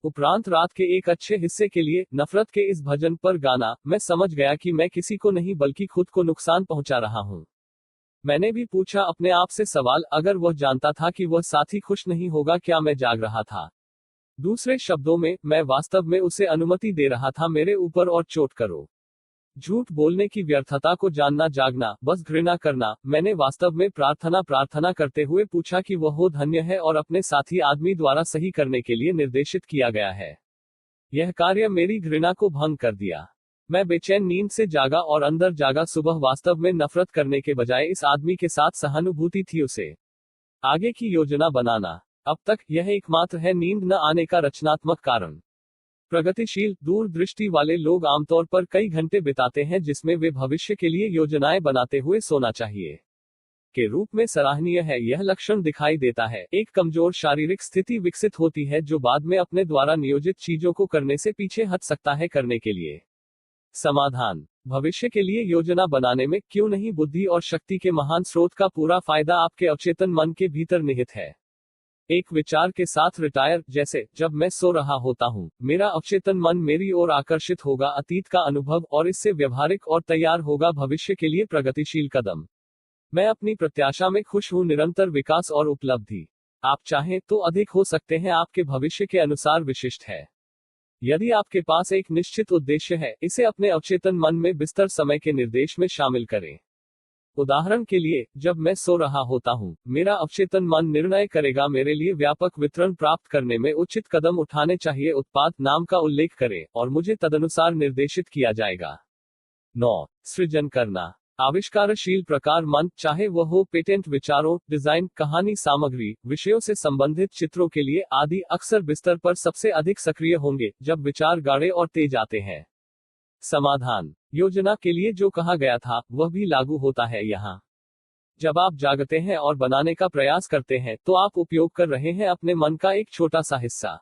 Speaker 1: उपरांत रात के एक अच्छे हिस्से के लिए नफरत के इस भजन पर गाना, मैं समझ गया कि मैं किसी को नहीं बल्कि खुद को नुकसान पहुंचा रहा हूं। मैंने भी पूछा अपने आप से सवाल, अगर वह जानता था कि वह साथी खुश नहीं होगा, क्या मैं जाग रहा था? दूसरे शब्दों में, मैं वास्तव में उसे अनुमति दे रहा था मेरे ऊपर और चोट करो। झूठ बोलने की व्यर्थता को जानना, जागना, बस घृणा करना। मैंने वास्तव में प्रार्थना करते हुए पूछा कि वह हो धन्य है और अपने साथी आदमी द्वारा सही करने के लिए निर्देशित किया गया है। यह कार्य मेरी घृणा को भंग कर दिया। मैं बेचैन नींद से जागा और अंदर जागा। सुबह वास्तव में नफरत करने के बजाय इस आदमी के साथ सहानुभूति थी, उसे आगे की योजना बनाना। अब तक यह एकमात्र है नींद न आने का रचनात्मक कारण। प्रगतिशील, दूरदृष्टि वाले लोग आमतौर पर कई घंटे बिताते हैं जिसमें वे भविष्य के लिए योजनाएं बनाते हुए सोना चाहिए के रूप में सराहनीय है। यह लक्षण दिखाई देता है, एक कमजोर शारीरिक स्थिति विकसित होती है जो बाद में अपने द्वारा नियोजित चीजों को करने से पीछे हट सकता है। करने के लिए समाधान। भविष्य के लिए योजना बनाने में क्यों नहीं बुद्धि और शक्ति के महान स्रोत का पूरा फायदा आपके अवचेतन मन के भीतर निहित है। एक विचार के साथ रिटायर, जैसे जब मैं सो रहा होता हूं, मेरा अवचेतन मन मेरी ओर आकर्षित होगा, अतीत का अनुभव और इससे व्यवहारिक और तैयार होगा भविष्य के लिए प्रगतिशील कदम। मैं अपनी प्रत्याशा में खुश हूं, निरंतर विकास और उपलब्धि। आप चाहें तो अधिक हो सकते हैं, आपके भविष्य के अनुसार विशिष्ट है। यदि आपके पास एक निश्चित उद्देश्य है, इसे अपने अवचेतन मन में बिस्तर समय के निर्देश में शामिल करें। उदाहरण के लिए, जब मैं सो रहा होता हूं, मेरा अवचेतन मन निर्णय करेगा मेरे लिए व्यापक वितरण प्राप्त करने में उचित कदम उठाने चाहिए। उत्पाद नाम का उल्लेख करें और मुझे तदनुसार निर्देशित किया जाएगा। 9. सृजन करना। आविष्कारशील प्रकार मन, चाहे वह हो पेटेंट विचारों, डिजाइन, कहानी सामग्री, विषयों से संबंधित चित्रों के लिए आदि, अक्सर बिस्तर पर सबसे अधिक सक्रिय होंगे जब विचार गाढ़े और तेज आते हैं। समाधान। योजना के लिए जो कहा गया था वह भी लागू होता है यहाँ। जब आप जागते हैं और बनाने का प्रयास करते हैं तो आप उपयोग कर रहे हैं अपने मन का एक छोटा सा हिस्सा।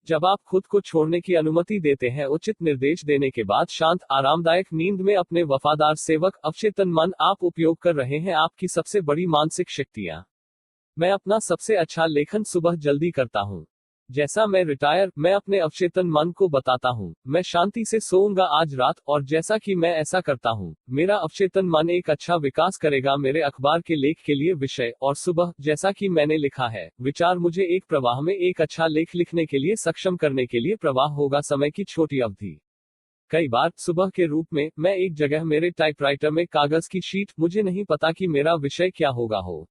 Speaker 1: जब आप खुद को छोड़ने की अनुमति देते हैं, उचित निर्देश देने के बाद शांत आरामदायक नींद में अपने वफादार सेवक अवचेतन मन, आप उपयोग कर रहे हैं आपकी सबसे बड़ी मानसिक शक्तियां। मैं अपना सबसे अच्छा लेखन सुबह जल्दी करता हूं। जैसा मैं रिटायर, मैं अपने अवचेतन मन को बताता हूं, मैं शांति से सोऊंगा आज रात, और जैसा कि मैं ऐसा करता हूं, मेरा अवचेतन मन एक अच्छा विकास करेगा मेरे अखबार के लेख के लिए विषय, और सुबह, जैसा कि मैंने लिखा है, विचार मुझे एक प्रवाह में एक अच्छा लेख लिखने के लिए सक्षम करने के लिए प्रवाह होगा समय की छोटी अवधि। कई बार सुबह के रूप में, मैं एक जगह मेरे टाइपराइटर में कागज की शीट, मुझे नहीं पता कि मेरा विषय क्या होगा हो।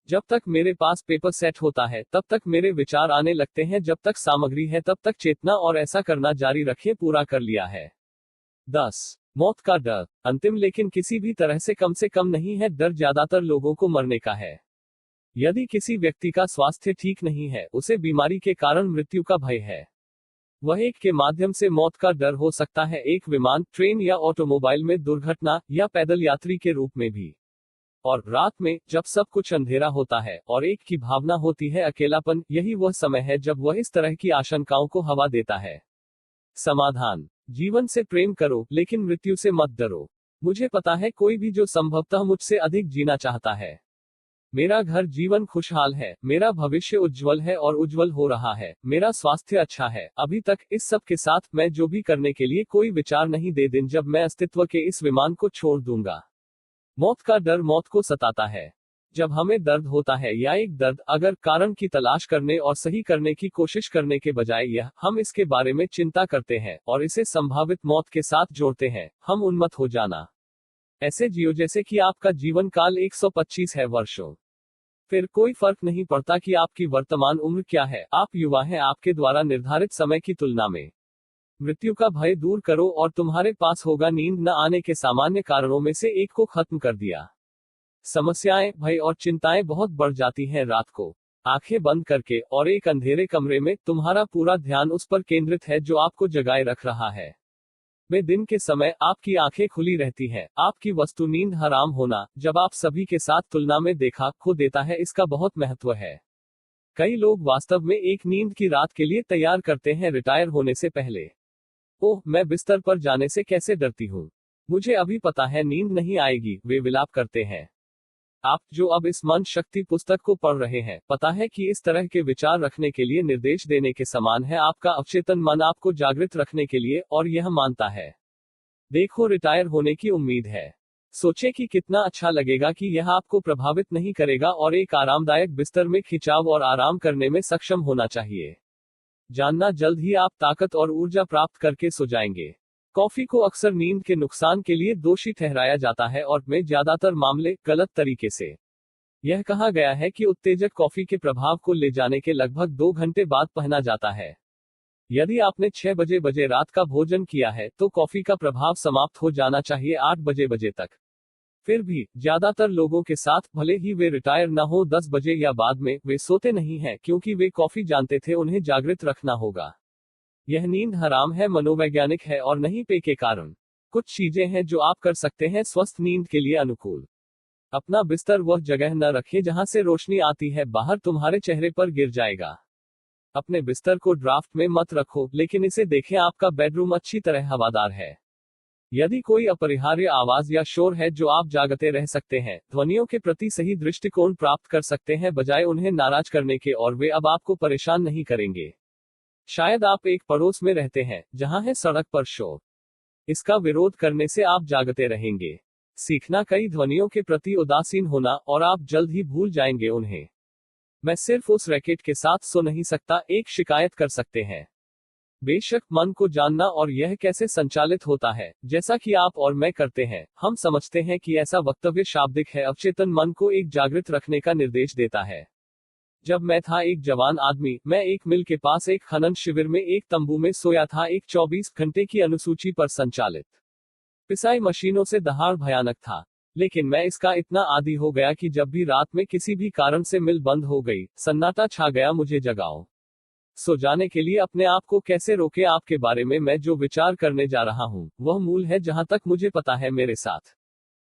Speaker 1: जब तक मेरे पास पेपर सेट होता है तब तक मेरे विचार आने लगते हैं, जब तक सामग्री है तब तक चेतना, और ऐसा करना जारी रखें, पूरा कर लिया है। 10. मौत का डर। अंतिम लेकिन किसी भी तरह से कम नहीं है। डर ज्यादातर लोगों को मरने का है। यदि किसी व्यक्ति का स्वास्थ्य ठीक नहीं है, उसे बीमारी के कारण मृत्यु का भय है। वह एक के माध्यम से मौत का डर हो सकता है, एक विमान, ट्रेन या ऑटोमोबाइल में दुर्घटना, या पैदल यात्री के रूप में भी। और रात में, जब सब कुछ अंधेरा होता है और एक की भावना होती है अकेलापन, यही वह समय है जब वह इस तरह की आशंकाओं को हवा देता है। समाधान। जीवन से प्रेम करो, लेकिन मृत्यु से मत डरो। मुझे पता है कोई भी जो संभवतः मुझसे अधिक जीना चाहता है। मेरा घर जीवन खुशहाल है, मेरा भविष्य उज्जवल है और उज्जवल हो रहा है, मेरा स्वास्थ्य अच्छा है। अभी तक इस सब के साथ मैं जो भी करने के लिए कोई विचार नहीं दे, दिन जब मैं अस्तित्व के इस विमान को छोड़ दूंगा। मौत का डर मौत को सताता है। जब हमें दर्द होता है या एक दर्द, अगर कारण की तलाश करने और सही करने की कोशिश करने के बजाय हम इसके बारे में चिंता करते हैं और इसे संभावित मौत के साथ जोड़ते हैं, हम उन्मत्त हो जाना। ऐसे जियो जैसे कि आपका जीवन काल 125 है वर्षों। फिर कोई फर्क नहीं पड़ता कि आपकी वर्तमान उम्र क्या है, आप युवा हैं आपके द्वारा निर्धारित समय की तुलना में। मृत्यु का भय दूर करो और तुम्हारे पास होगा नींद न आने के सामान्य कारणों में से एक को खत्म कर दिया। समस्याएं, भय और चिंताएं बहुत बढ़ जाती हैं रात को। आंखें बंद करके और एक अंधेरे कमरे में तुम्हारा पूरा ध्यान उस पर केंद्रित है जो आपको जगाए रख रहा है। में दिन के समय आपकी आंखें खुली रहती हैं, आपकी वस्तु नींद हराम होना, जब आप सभी के साथ तुलना में देखा खो देता है, इसका बहुत महत्व है। कई लोग वास्तव में एक नींद की रात के लिए तैयार करते हैं रिटायर होने से पहले। ओह, मैं बिस्तर पर जाने से कैसे डरती हूँ, मुझे अभी पता है नींद नहीं आएगी, वे विलाप करते हैं। आप जो अब इस मन शक्ति पुस्तक को पढ़ रहे हैं, पता है कि इस तरह के विचार रखने के लिए निर्देश देने के समान है। आपका अवचेतन मन आपको जागृत रखने के लिए, और यह मानता है, देखो रिटायर होने की उम्मीद है। सोचे कि कितना अच्छा लगेगा कि यह आपको प्रभावित नहीं करेगा और एक आरामदायक बिस्तर में खिंचाव और आराम करने में सक्षम होना चाहिए। जानना, जल्द ही आप ताकत और ऊर्जा प्राप्त करके सो जाएंगे। कॉफी को अक्सर नींद के नुकसान के लिए दोषी ठहराया जाता है और में ज्यादातर मामले गलत तरीके से। यह कहा गया है कि उत्तेजक कॉफी के प्रभाव को ले जाने के लगभग 2 घंटे बाद पहना जाता है। यदि आपने 6 बजे रात का भोजन किया है तो कॉफी का प्रभाव समाप्त हो जाना चाहिए 8 बजे तक। फिर भी ज्यादातर लोगों के साथ, भले ही वे रिटायर न हो 10 बजे या बाद में, वे सोते नहीं हैं क्योंकि वे कॉफी जानते थे उन्हें जागृत रखना होगा। यह नींद हराम है, मनोवैज्ञानिक है और नहीं पे के कारण। कुछ चीजें हैं जो आप कर सकते हैं स्वस्थ नींद के लिए अनुकूल। अपना बिस्तर वह जगह न रखें जहां से रोशनी आती है बाहर तुम्हारे चेहरे पर गिर जाएगा। अपने बिस्तर को ड्राफ्ट में मत रखो, लेकिन इसे देखें आपका बेडरूम अच्छी तरह हवादार है। यदि कोई अपरिहार्य आवाज या शोर है जो आप जागते रह सकते हैं, ध्वनियों के प्रति सही दृष्टिकोण प्राप्त कर सकते हैं बजाय उन्हें नाराज करने के, और वे अब आपको परेशान नहीं करेंगे। शायद आप एक पड़ोस में रहते हैं जहां है सड़क पर शोर। इसका विरोध करने से आप जागते रहेंगे। सीखना कई ध्वनियों के प्रति उदासीन होना, और आप जल्द ही भूल जाएंगे उन्हें। मैं सिर्फ उस रैकेट के साथ सो नहीं सकता, एक शिकायत कर सकते हैं। बेशक मन को जानना और यह कैसे संचालित होता है, जैसा कि आप और मैं करते हैं, हम समझते हैं कि ऐसा वक्तव्य शाब्दिक है, अवचेतन मन को एक जागृत रखने का निर्देश देता है। जब मैं था एक जवान आदमी, मैं एक मिल के पास एक खनन शिविर में एक तंबू में सोया था, एक 24 घंटे की अनुसूची पर संचालित पिसाई मशीनों से दहाड़ भयानक था। लेकिन मैं इसका इतना आदी हो गया कि जब भी रात में किसी भी कारण से मिल बंद हो गई, सन्नाटा छा गया, मुझे जगाओ। सो जाने के लिए अपने आप को कैसे रोके, आपके बारे में मैं जो विचार करने जा रहा हूं वह मूल है जहां तक मुझे पता है मेरे साथ।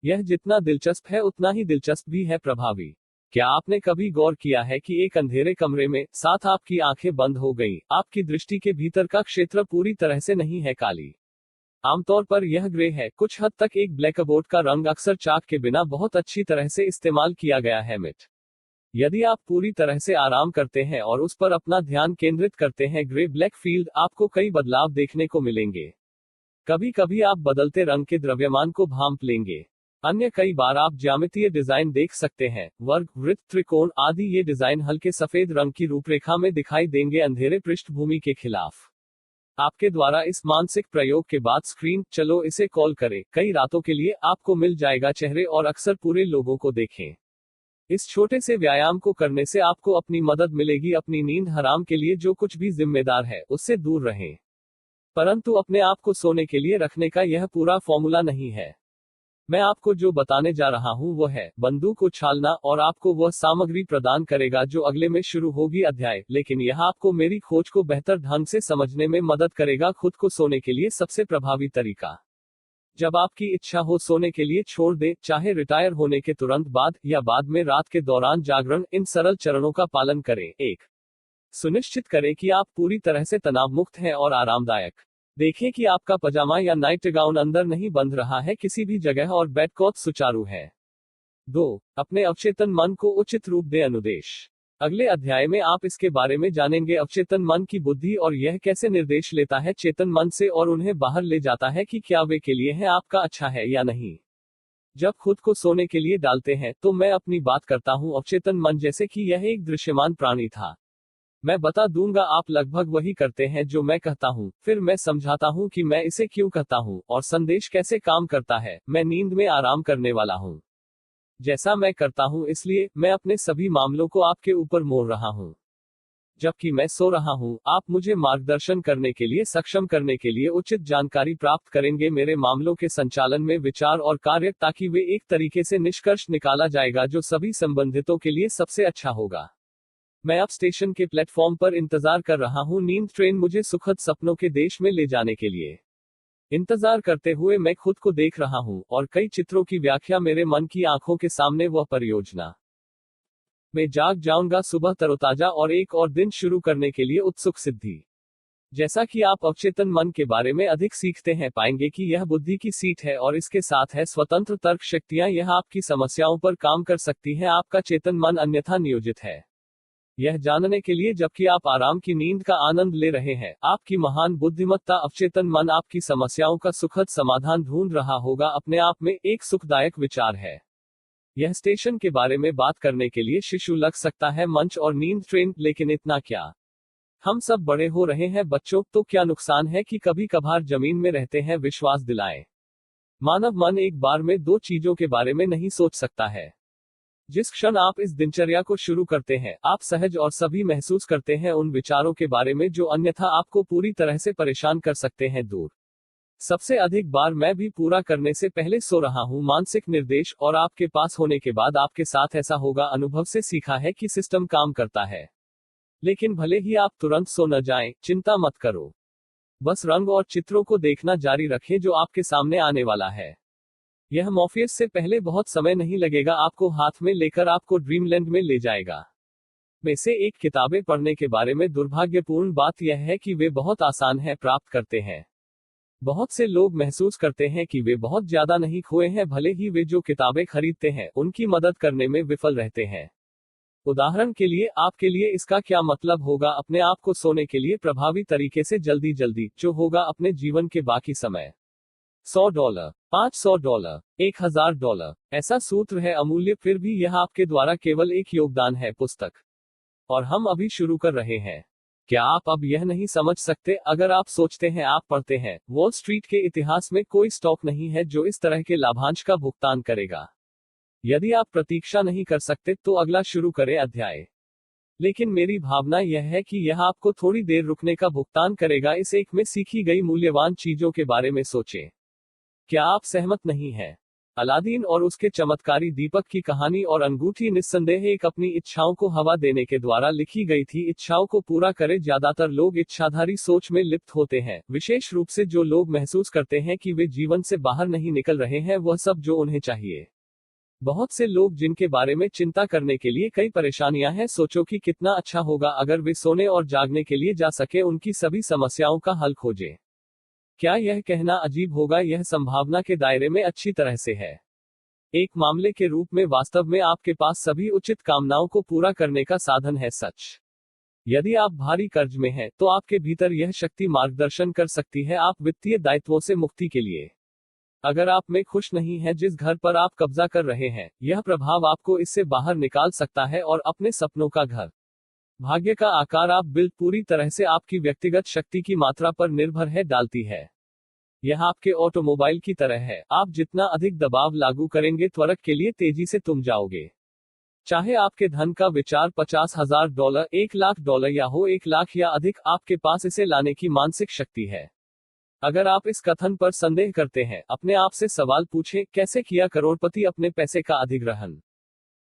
Speaker 1: यह जितना दिलचस्प है उतना ही दिलचस्प भी है प्रभावी। क्या आपने कभी गौर किया है कि एक अंधेरे कमरे में साथ आपकी आंखें बंद हो गई, आपकी दृष्टि के भीतर का क्षेत्र पूरी तरह से नहीं है काली। आमतौर पर यह ग्रे है, कुछ हद तक एक ब्लैकबोर्ड का रंग अक्सर चाक के बिना बहुत अच्छी तरह से इस्तेमाल किया गया है मिट। यदि आप पूरी तरह से आराम करते हैं और उस पर अपना ध्यान केंद्रित करते हैं ग्रे ब्लैक फील्ड, आपको कई बदलाव देखने को मिलेंगे। कभी कभी आप बदलते रंग के द्रव्यमान को भांप लेंगे। अन्य कई बार आप ज्यामितीय डिजाइन देख सकते हैं, वर्ग, वृत्त, त्रिकोण आदि। ये डिजाइन हल्के सफेद रंग की रूपरेखा में दिखाई देंगे अंधेरे पृष्ठभूमि के खिलाफ। आपके द्वारा इस मानसिक प्रयोग के बाद स्क्रीन, चलो इसे कॉल करें, कई रातों के लिए आपको मिल जाएगा चेहरे और अक्सर पूरे लोगों को देखें। इस छोटे से व्यायाम को करने से आपको अपनी मदद मिलेगी। अपनी नींद हराम के लिए जो कुछ भी जिम्मेदार है उससे दूर रहें, परंतु अपने आप को सोने के लिए रखने का यह पूरा फॉर्मूला नहीं है। मैं आपको जो बताने जा रहा हूं वो है बंदूक उछालना, और आपको वह सामग्री प्रदान करेगा जो अगले में शुरू होगी अध्याय। लेकिन यह आपको मेरी खोज को बेहतर ढंग से समझने में मदद करेगा। खुद को सोने के लिए सबसे प्रभावी तरीका, जब आपकी इच्छा हो सोने के लिए छोड़ दें, चाहे रिटायर होने के तुरंत बाद या बाद में रात के दौरान जागरण। इन सरल चरणों का पालन करें। 1. सुनिश्चित करें कि आप पूरी तरह से तनाव मुक्त हैं और आरामदायक। देखें कि आपका पजामा या नाइट गाउन अंदर नहीं बंध रहा है किसी भी जगह और बेड कोट सुचारू है। 2. अपने अवचेतन मन को उचित रूप दें। अनुदेश, अगले अध्याय में आप इसके बारे में जानेंगे, अवचेतन मन की बुद्धि और यह कैसे निर्देश लेता है चेतन मन से और उन्हें बाहर ले जाता है कि क्या वे के लिए है आपका अच्छा है या नहीं। जब खुद को सोने के लिए डालते हैं तो मैं अपनी बात करता हूं अवचेतन मन जैसे कि यह एक दृश्यमान प्राणी था। मैं बता दूंगा आप लगभग वही करते हैं जो मैं कहता हूं, फिर मैं समझाता हूं कि मैं इसे क्यों कहता हूं और संदेश कैसे काम करता है। मैं नींद में आराम करने वाला हूं। जैसा मैं करता हूं, इसलिए मैं अपने सभी मामलों को आपके ऊपर मोड़ रहा हूं। जबकि मैं सो रहा हूं, आप मुझे मार्गदर्शन करने के लिए सक्षम करने के लिए उचित जानकारी प्राप्त करेंगे मेरे मामलों के संचालन में विचार और कार्य, ताकि वे एक तरीके से निष्कर्ष निकाला जाएगा जो सभी संबंधितों के लिए सबसे अच्छा होगा। मैं अब स्टेशन के प्लेटफॉर्म पर इंतजार कर रहा हूँ। नींद ट्रेन मुझे सुखद सपनों के देश में ले जाने के लिए। इंतजार करते हुए मैं खुद को देख रहा हूँ और कई चित्रों की व्याख्या मेरे मन की आंखों के सामने। वह परियोजना मैं जाग जाऊंगा सुबह तरोताजा और एक और दिन शुरू करने के लिए उत्सुक। सिद्धि जैसा कि आप अवचेतन मन के बारे में अधिक सीखते हैं, पाएंगे कि यह बुद्धि की सीट है और इसके साथ है स्वतंत्र तर्क शक्तियां। यह आपकी समस्याओं पर काम कर सकती है। आपका चेतन मन अन्यथा नियोजित है। यह जानने के लिए जबकि आप आराम की नींद का आनंद ले रहे हैं, आपकी महान बुद्धिमत्ता अवचेतन मन आपकी समस्याओं का सुखद समाधान ढूंढ रहा होगा, अपने आप में एक सुखदायक विचार है। यह स्टेशन के बारे में बात करने के लिए शिशु लग सकता है, मंच और नींद ट्रेन, लेकिन इतना क्या? हम सब बड़े हो रहे हैं बच्चों, तो क्या नुकसान है कि कभी कभार जमीन में रहते हैं? विश्वास दिलाएं। मानव मन एक बार में दो चीजों के बारे में नहीं सोच सकता है। जिस क्षण आप इस दिनचर्या को शुरू करते हैं, आप सहज और सभी महसूस करते हैं उन विचारों के बारे में जो अन्यथा आपको पूरी तरह से परेशान कर सकते हैं, दूर। सबसे अधिक बार मैं भी पूरा करने से पहले सो रहा हूं। मानसिक निर्देश और आपके पास होने के बाद आपके साथ ऐसा होगा। अनुभव से सीखा है कि सिस्टम काम करता है। लेकिन भले ही आप तुरंत सो न जाएं, चिंता मत करो। बस रंग और चित्रों को देखना जारी रखें जो आपके सामने आने वाला है। यह मॉर्फियस से पहले बहुत समय नहीं लगेगा, आपको हाथ में लेकर आपको ड्रीमलैंड में ले जाएगा। में से एक किताबें पढ़ने के बारे में दुर्भाग्यपूर्ण बात यह है कि वे बहुत आसान है प्राप्त करते हैं। बहुत से लोग महसूस करते हैं कि वे बहुत ज्यादा नहीं खोए हैं, भले ही वे जो किताबें खरीदते हैं उनकी मदद करने में विफल रहते हैं। उदाहरण के लिए, आपके लिए इसका क्या मतलब होगा अपने आप को सोने के लिए प्रभावी तरीके से जल्दी जो होगा अपने जीवन के बाकी समय। $100, $500, $1000, ऐसा सूत्र है अमूल्य, फिर भी यह आपके द्वारा केवल एक योगदान है, पुस्तक। और हम अभी शुरू कर रहे हैं। क्या आप अब यह नहीं समझ सकते? अगर आप सोचते हैं आप पढ़ते हैं, वॉल स्ट्रीट के इतिहास में कोई स्टॉक नहीं है जो इस तरह के लाभांश का भुगतान करेगा। यदि आप प्रतीक्षा नहीं कर सकते तो अगला शुरू करें अध्याय। लेकिन मेरी भावना यह है कि यह आपको थोड़ी देर रुकने का भुगतान करेगा। इस एक में सीखी गई मूल्यवान चीजों के बारे में सोचें। क्या आप सहमत नहीं हैं? अलादीन और उसके चमत्कारी दीपक की कहानी और अंगूठी निस्संदेह एक अपनी इच्छाओं को हवा देने के द्वारा लिखी गई थी। इच्छाओं को पूरा करें। ज्यादातर लोग इच्छाधारी सोच में लिप्त होते हैं, विशेष रूप से जो लोग महसूस करते हैं कि वे जीवन से बाहर नहीं निकल रहे हैं वह सब जो उन्हें चाहिए। बहुत से लोग जिनके बारे में चिंता करने के लिए कई परेशानियां हैं, सोचो कि कितना अच्छा होगा अगर वे सोने और जागने के लिए जा सके, उनकी सभी समस्याओं का हल खोजें। क्या यह कहना अजीब होगा? यह संभावना के दायरे में अच्छी तरह से है। एक मामले के रूप में वास्तव में आपके पास सभी उचित कामनाओं को पूरा करने का साधन है। सच, यदि आप भारी कर्ज में हैं, तो आपके भीतर यह शक्ति मार्गदर्शन कर सकती है आप वित्तीय दायित्वों से मुक्ति के लिए। अगर आप में खुश नहीं हैं जिस घर पर आप कब्जा कर रहे हैं, यह प्रभाव आपको इससे बाहर निकाल सकता है और अपने सपनों का घर। भाग्य का आकार आप बिल्ड पूरी तरह से आपकी व्यक्तिगत शक्ति की मात्रा पर निर्भर है डालती है। यह आपके ऑटोमोबाइल की तरह है, आप जितना अधिक दबाव लागू करेंगे त्वरक के लिए तेजी से तुम जाओगे। चाहे आपके धन का विचार $50,000, $1,00,000 या हो 1,00,000 या अधिक, आपके पास इसे लाने की मानसिक शक्ति है। अगर आप इस कथन पर संदेह करते हैं, अपने आप से सवाल पूछें, कैसे किया करोड़पति अपने पैसे का अधिग्रहण?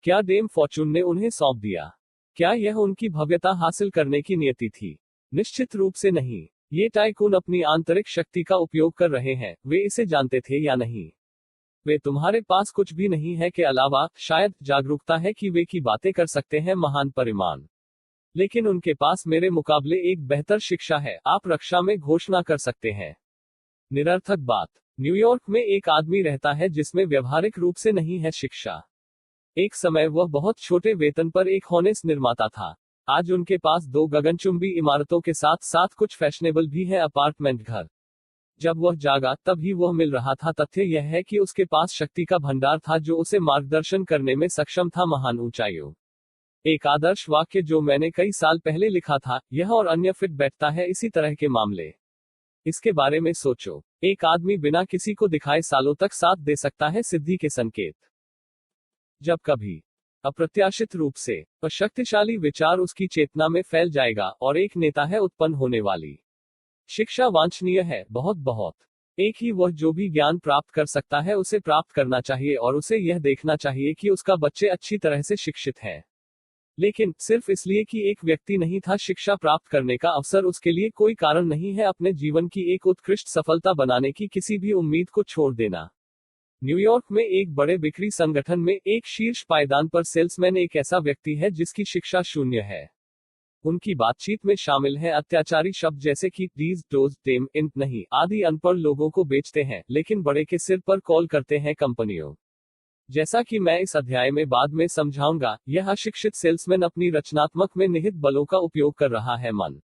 Speaker 1: क्या डेम फॉर्चून ने उन्हें सौंप दिया? क्या यह उनकी भव्यता हासिल करने की नियति थी? निश्चित रूप से नहीं। ये टाइकून अपनी आंतरिक शक्ति का उपयोग कर रहे हैं, वे इसे जानते थे या नहीं। वे तुम्हारे पास कुछ भी नहीं है के अलावा शायद जागरूकता है कि वे की बातें कर सकते हैं महान परिमाण। लेकिन उनके पास मेरे मुकाबले एक बेहतर शिक्षा है। आप रक्षा में घोषणा कर सकते हैं। निरर्थक बात। न्यूयॉर्क में एक आदमी रहता है जिसमें व्यवहारिक रूप से नहीं है शिक्षा। एक समय वह बहुत छोटे वेतन पर एक हॉनेस निर्माता था। आज उनके पास 2 गगनचुंबी इमारतों के साथ साथ कुछ फैशनेबल भी है अपार्टमेंट घर। जब वह जागा तब ही वह मिल रहा था। तथ्य यह है कि उसके पास शक्ति का भंडार था जो उसे मार्गदर्शन करने में सक्षम था महान ऊंचाइयों। एक आदर्श वाक्य जो मैंने कई साल पहले लिखा था, यह और अन्य फिट बैठता है इसी तरह के मामले। इसके बारे में सोचो। एक आदमी बिना किसी को दिखाए सालों तक साथ दे सकता है सिद्धि के संकेत। जब कभी अप्रत्याशित रूप से शक्तिशाली विचार उसकी चेतना में फैल जाएगा और एक नेता है उत्पन्न होने वाली। शिक्षा वांछनीय है, बहुत बहुत। एक ही वह जो भी ज्ञान प्राप्त कर सकता है उसे प्राप्त करना चाहिए और उसे यह देखना चाहिए कि उसका बच्चे अच्छी तरह से शिक्षित है। लेकिन सिर्फ इसलिए कि एक व्यक्ति नहीं था शिक्षा प्राप्त करने का अवसर उसके लिए कोई कारण नहीं है अपने जीवन की एक उत्कृष्ट सफलता बनाने की किसी भी उम्मीद को छोड़ देना। न्यूयॉर्क में एक बड़े बिक्री संगठन में एक शीर्ष पायदान पर सेल्समैन एक ऐसा व्यक्ति है जिसकी शिक्षा शून्य है। उनकी बातचीत में शामिल है अत्याचारी शब्द जैसे कि डीज डोज डेम इंट नहीं आदि अनपढ़ लोगों को बेचते हैं लेकिन बड़े के सिर पर कॉल करते हैं कंपनियों। जैसा कि मैं इस अध्याय में बाद में समझाऊंगा, यह अशिक्षित सेल्समैन अपनी रचनात्मक में निहित बलों का उपयोग कर रहा है। मन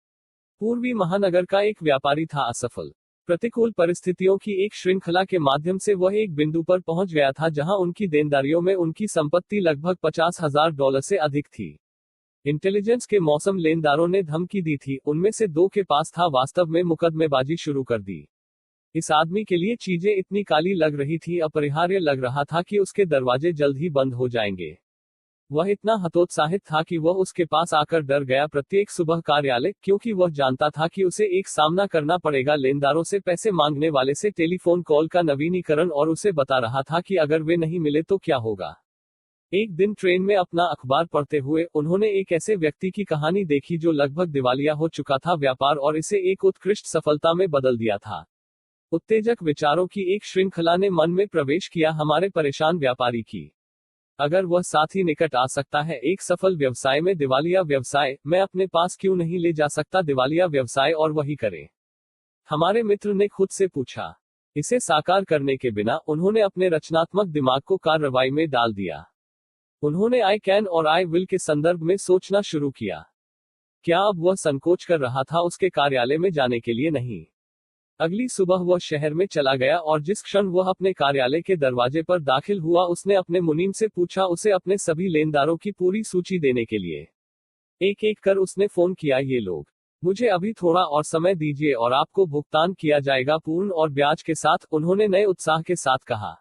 Speaker 1: पूर्वी महानगर का एक व्यापारी था असफल। प्रतिकूल परिस्थितियों की एक श्रृंखला के माध्यम से वह एक बिंदु पर पहुंच गया था जहां उनकी देनदारियों में उनकी संपत्ति लगभग $50,000 से अधिक थी। इंटेलिजेंस के मौसम लेनदारों ने धमकी दी थी, उनमें से 2 के पास था वास्तव में मुकदमेबाजी शुरू कर दी। इस आदमी के लिए चीजें इतनी काली लग रही थी, अपरिहार्य लग रहा था कि उसके दरवाजे जल्द ही बंद हो जाएंगे। वह इतना हतोत्साहित था कि वह उसके पास आकर डर गया प्रत्येक सुबह कार्यालय, क्योंकि वह जानता था कि उसे एक सामना करना पड़ेगा लेनदारों से पैसे मांगने वाले से टेलीफोन कॉल का नवीनीकरण, और उसे बता रहा था कि अगर वे नहीं मिले तो क्या होगा। एक दिन ट्रेन में अपना अखबार पढ़ते हुए उन्होंने एक ऐसे व्यक्ति की कहानी देखी जो लगभग दिवालिया हो चुका था व्यापार और इसे एक उत्कृष्ट सफलता में बदल दिया था। उत्तेजक विचारों की एक श्रृंखला ने मन में प्रवेश किया हमारे परेशान व्यापारी की। अगर वह साथी निकट आ सकता है एक सफल व्यवसाय में दिवालिया व्यवसाय, मैं अपने पास क्यों नहीं ले जा सकता दिवालिया व्यवसाय और वही करे। हमारे मित्र ने खुद से पूछा। इसे साकार करने के बिना उन्होंने अपने रचनात्मक दिमाग को कार्रवाई में डाल दिया। उन्होंने आई कैन और आई विल के संदर्भ में सोचना शुरू किया। क्या अब वह संकोच कर रहा था उसके कार्यालय में जाने के लिए? नहीं। अगली सुबह वह शहर में चला गया और जिस क्षण वह अपने कार्यालय के दरवाजे पर दाखिल हुआ उसने अपने मुनीम से पूछा उसे अपने सभी लेनदारों की पूरी सूची देने के लिए। एक एक कर उसने फोन किया, ये लोग, मुझे अभी थोड़ा और समय दीजिए और आपको भुगतान किया जाएगा पूर्ण और ब्याज के साथ, उन्होंने नए उत्साह के साथ कहा।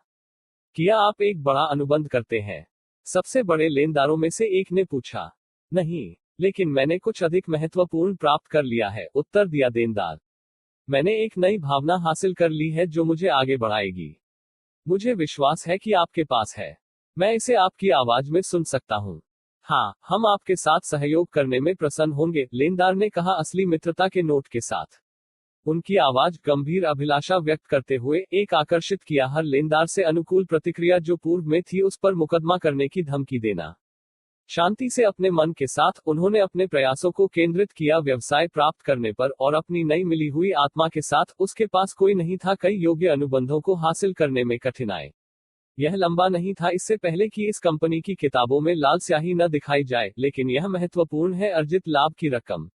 Speaker 1: क्या आप एक बड़ा अनुबंध करते हैं? सबसे बड़े लेनदारों में से एक ने पूछा। नहीं, लेकिन मैंने कुछ अधिक महत्वपूर्ण प्राप्त कर लिया है, उत्तर दिया देनदार। मैंने एक नई भावना हासिल कर ली है जो मुझे आगे बढ़ाएगी। मुझे विश्वास है कि आपके पास है। मैं इसे आपकी आवाज में सुन सकता हूं। हाँ, हम आपके साथ सहयोग करने में प्रसन्न होंगे, लेनदार ने कहा असली मित्रता के नोट के साथ। उनकी आवाज गंभीर अभिलाषा व्यक्त करते हुए एक आकर्षित किया हर लेनदार से अनुकूल प्रतिक्रिया जो पूर्व में थी उस पर मुकदमा करने की धमकी देना। शांति से अपने मन के साथ उन्होंने अपने प्रयासों को केंद्रित किया व्यवसाय प्राप्त करने पर और अपनी नई मिली हुई आत्मा के साथ। उसके पास कोई नहीं था कई योग्य अनुबंधों को हासिल करने में कठिनाई। यह लंबा नहीं था इससे पहले कि इस कंपनी की किताबों में लाल स्याही न दिखाई जाए, लेकिन यह महत्वपूर्ण है अर्जित लाभ की रकम।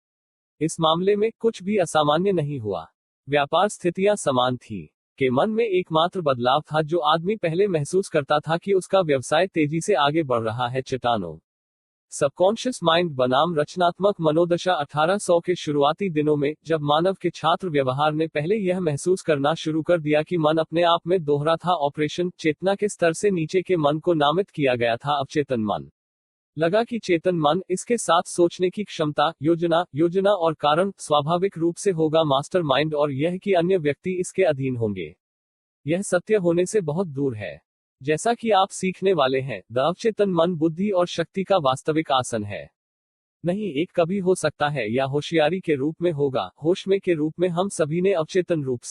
Speaker 1: इस मामले में कुछ भी असामान्य नहीं हुआ। व्यापार स्थितियां समान थी। के मन में एकमात्र बदलाव था जो आदमी पहले महसूस करता था कि उसका व्यवसाय तेजी से आगे बढ़ रहा है। चट्टानों सबकॉन्शियस माइंड बनाम रचनात्मक मनोदशा 1800 के शुरुआती दिनों में जब मानव के छात्र व्यवहार ने पहले यह महसूस करना शुरू कर दिया कि मन अपने आप में दोहरा था। ऑपरेशन चेतना के स्तर से नीचे के मन को नामित किया गया था अवचेतन मन। लगा कि चेतन मन, इसके साथ सोचने की क्षमता, योजना और कारण स्वाभाविक रूप से होगा मास्टर माइंड और यह कि अन्य व्यक्ति इसके अधीन होंगे। यह सत्य होने से बहुत दूर है। जैसा कि आप सीखने वाले हैं, द अवचेतन मन बुद्धि और शक्ति का वास्तविक आसन है। नहीं, एक कभी हो सकता है या होशियारी के रूप में होगा, होश में के रूप में हम सभी ने अवचेतन रूप से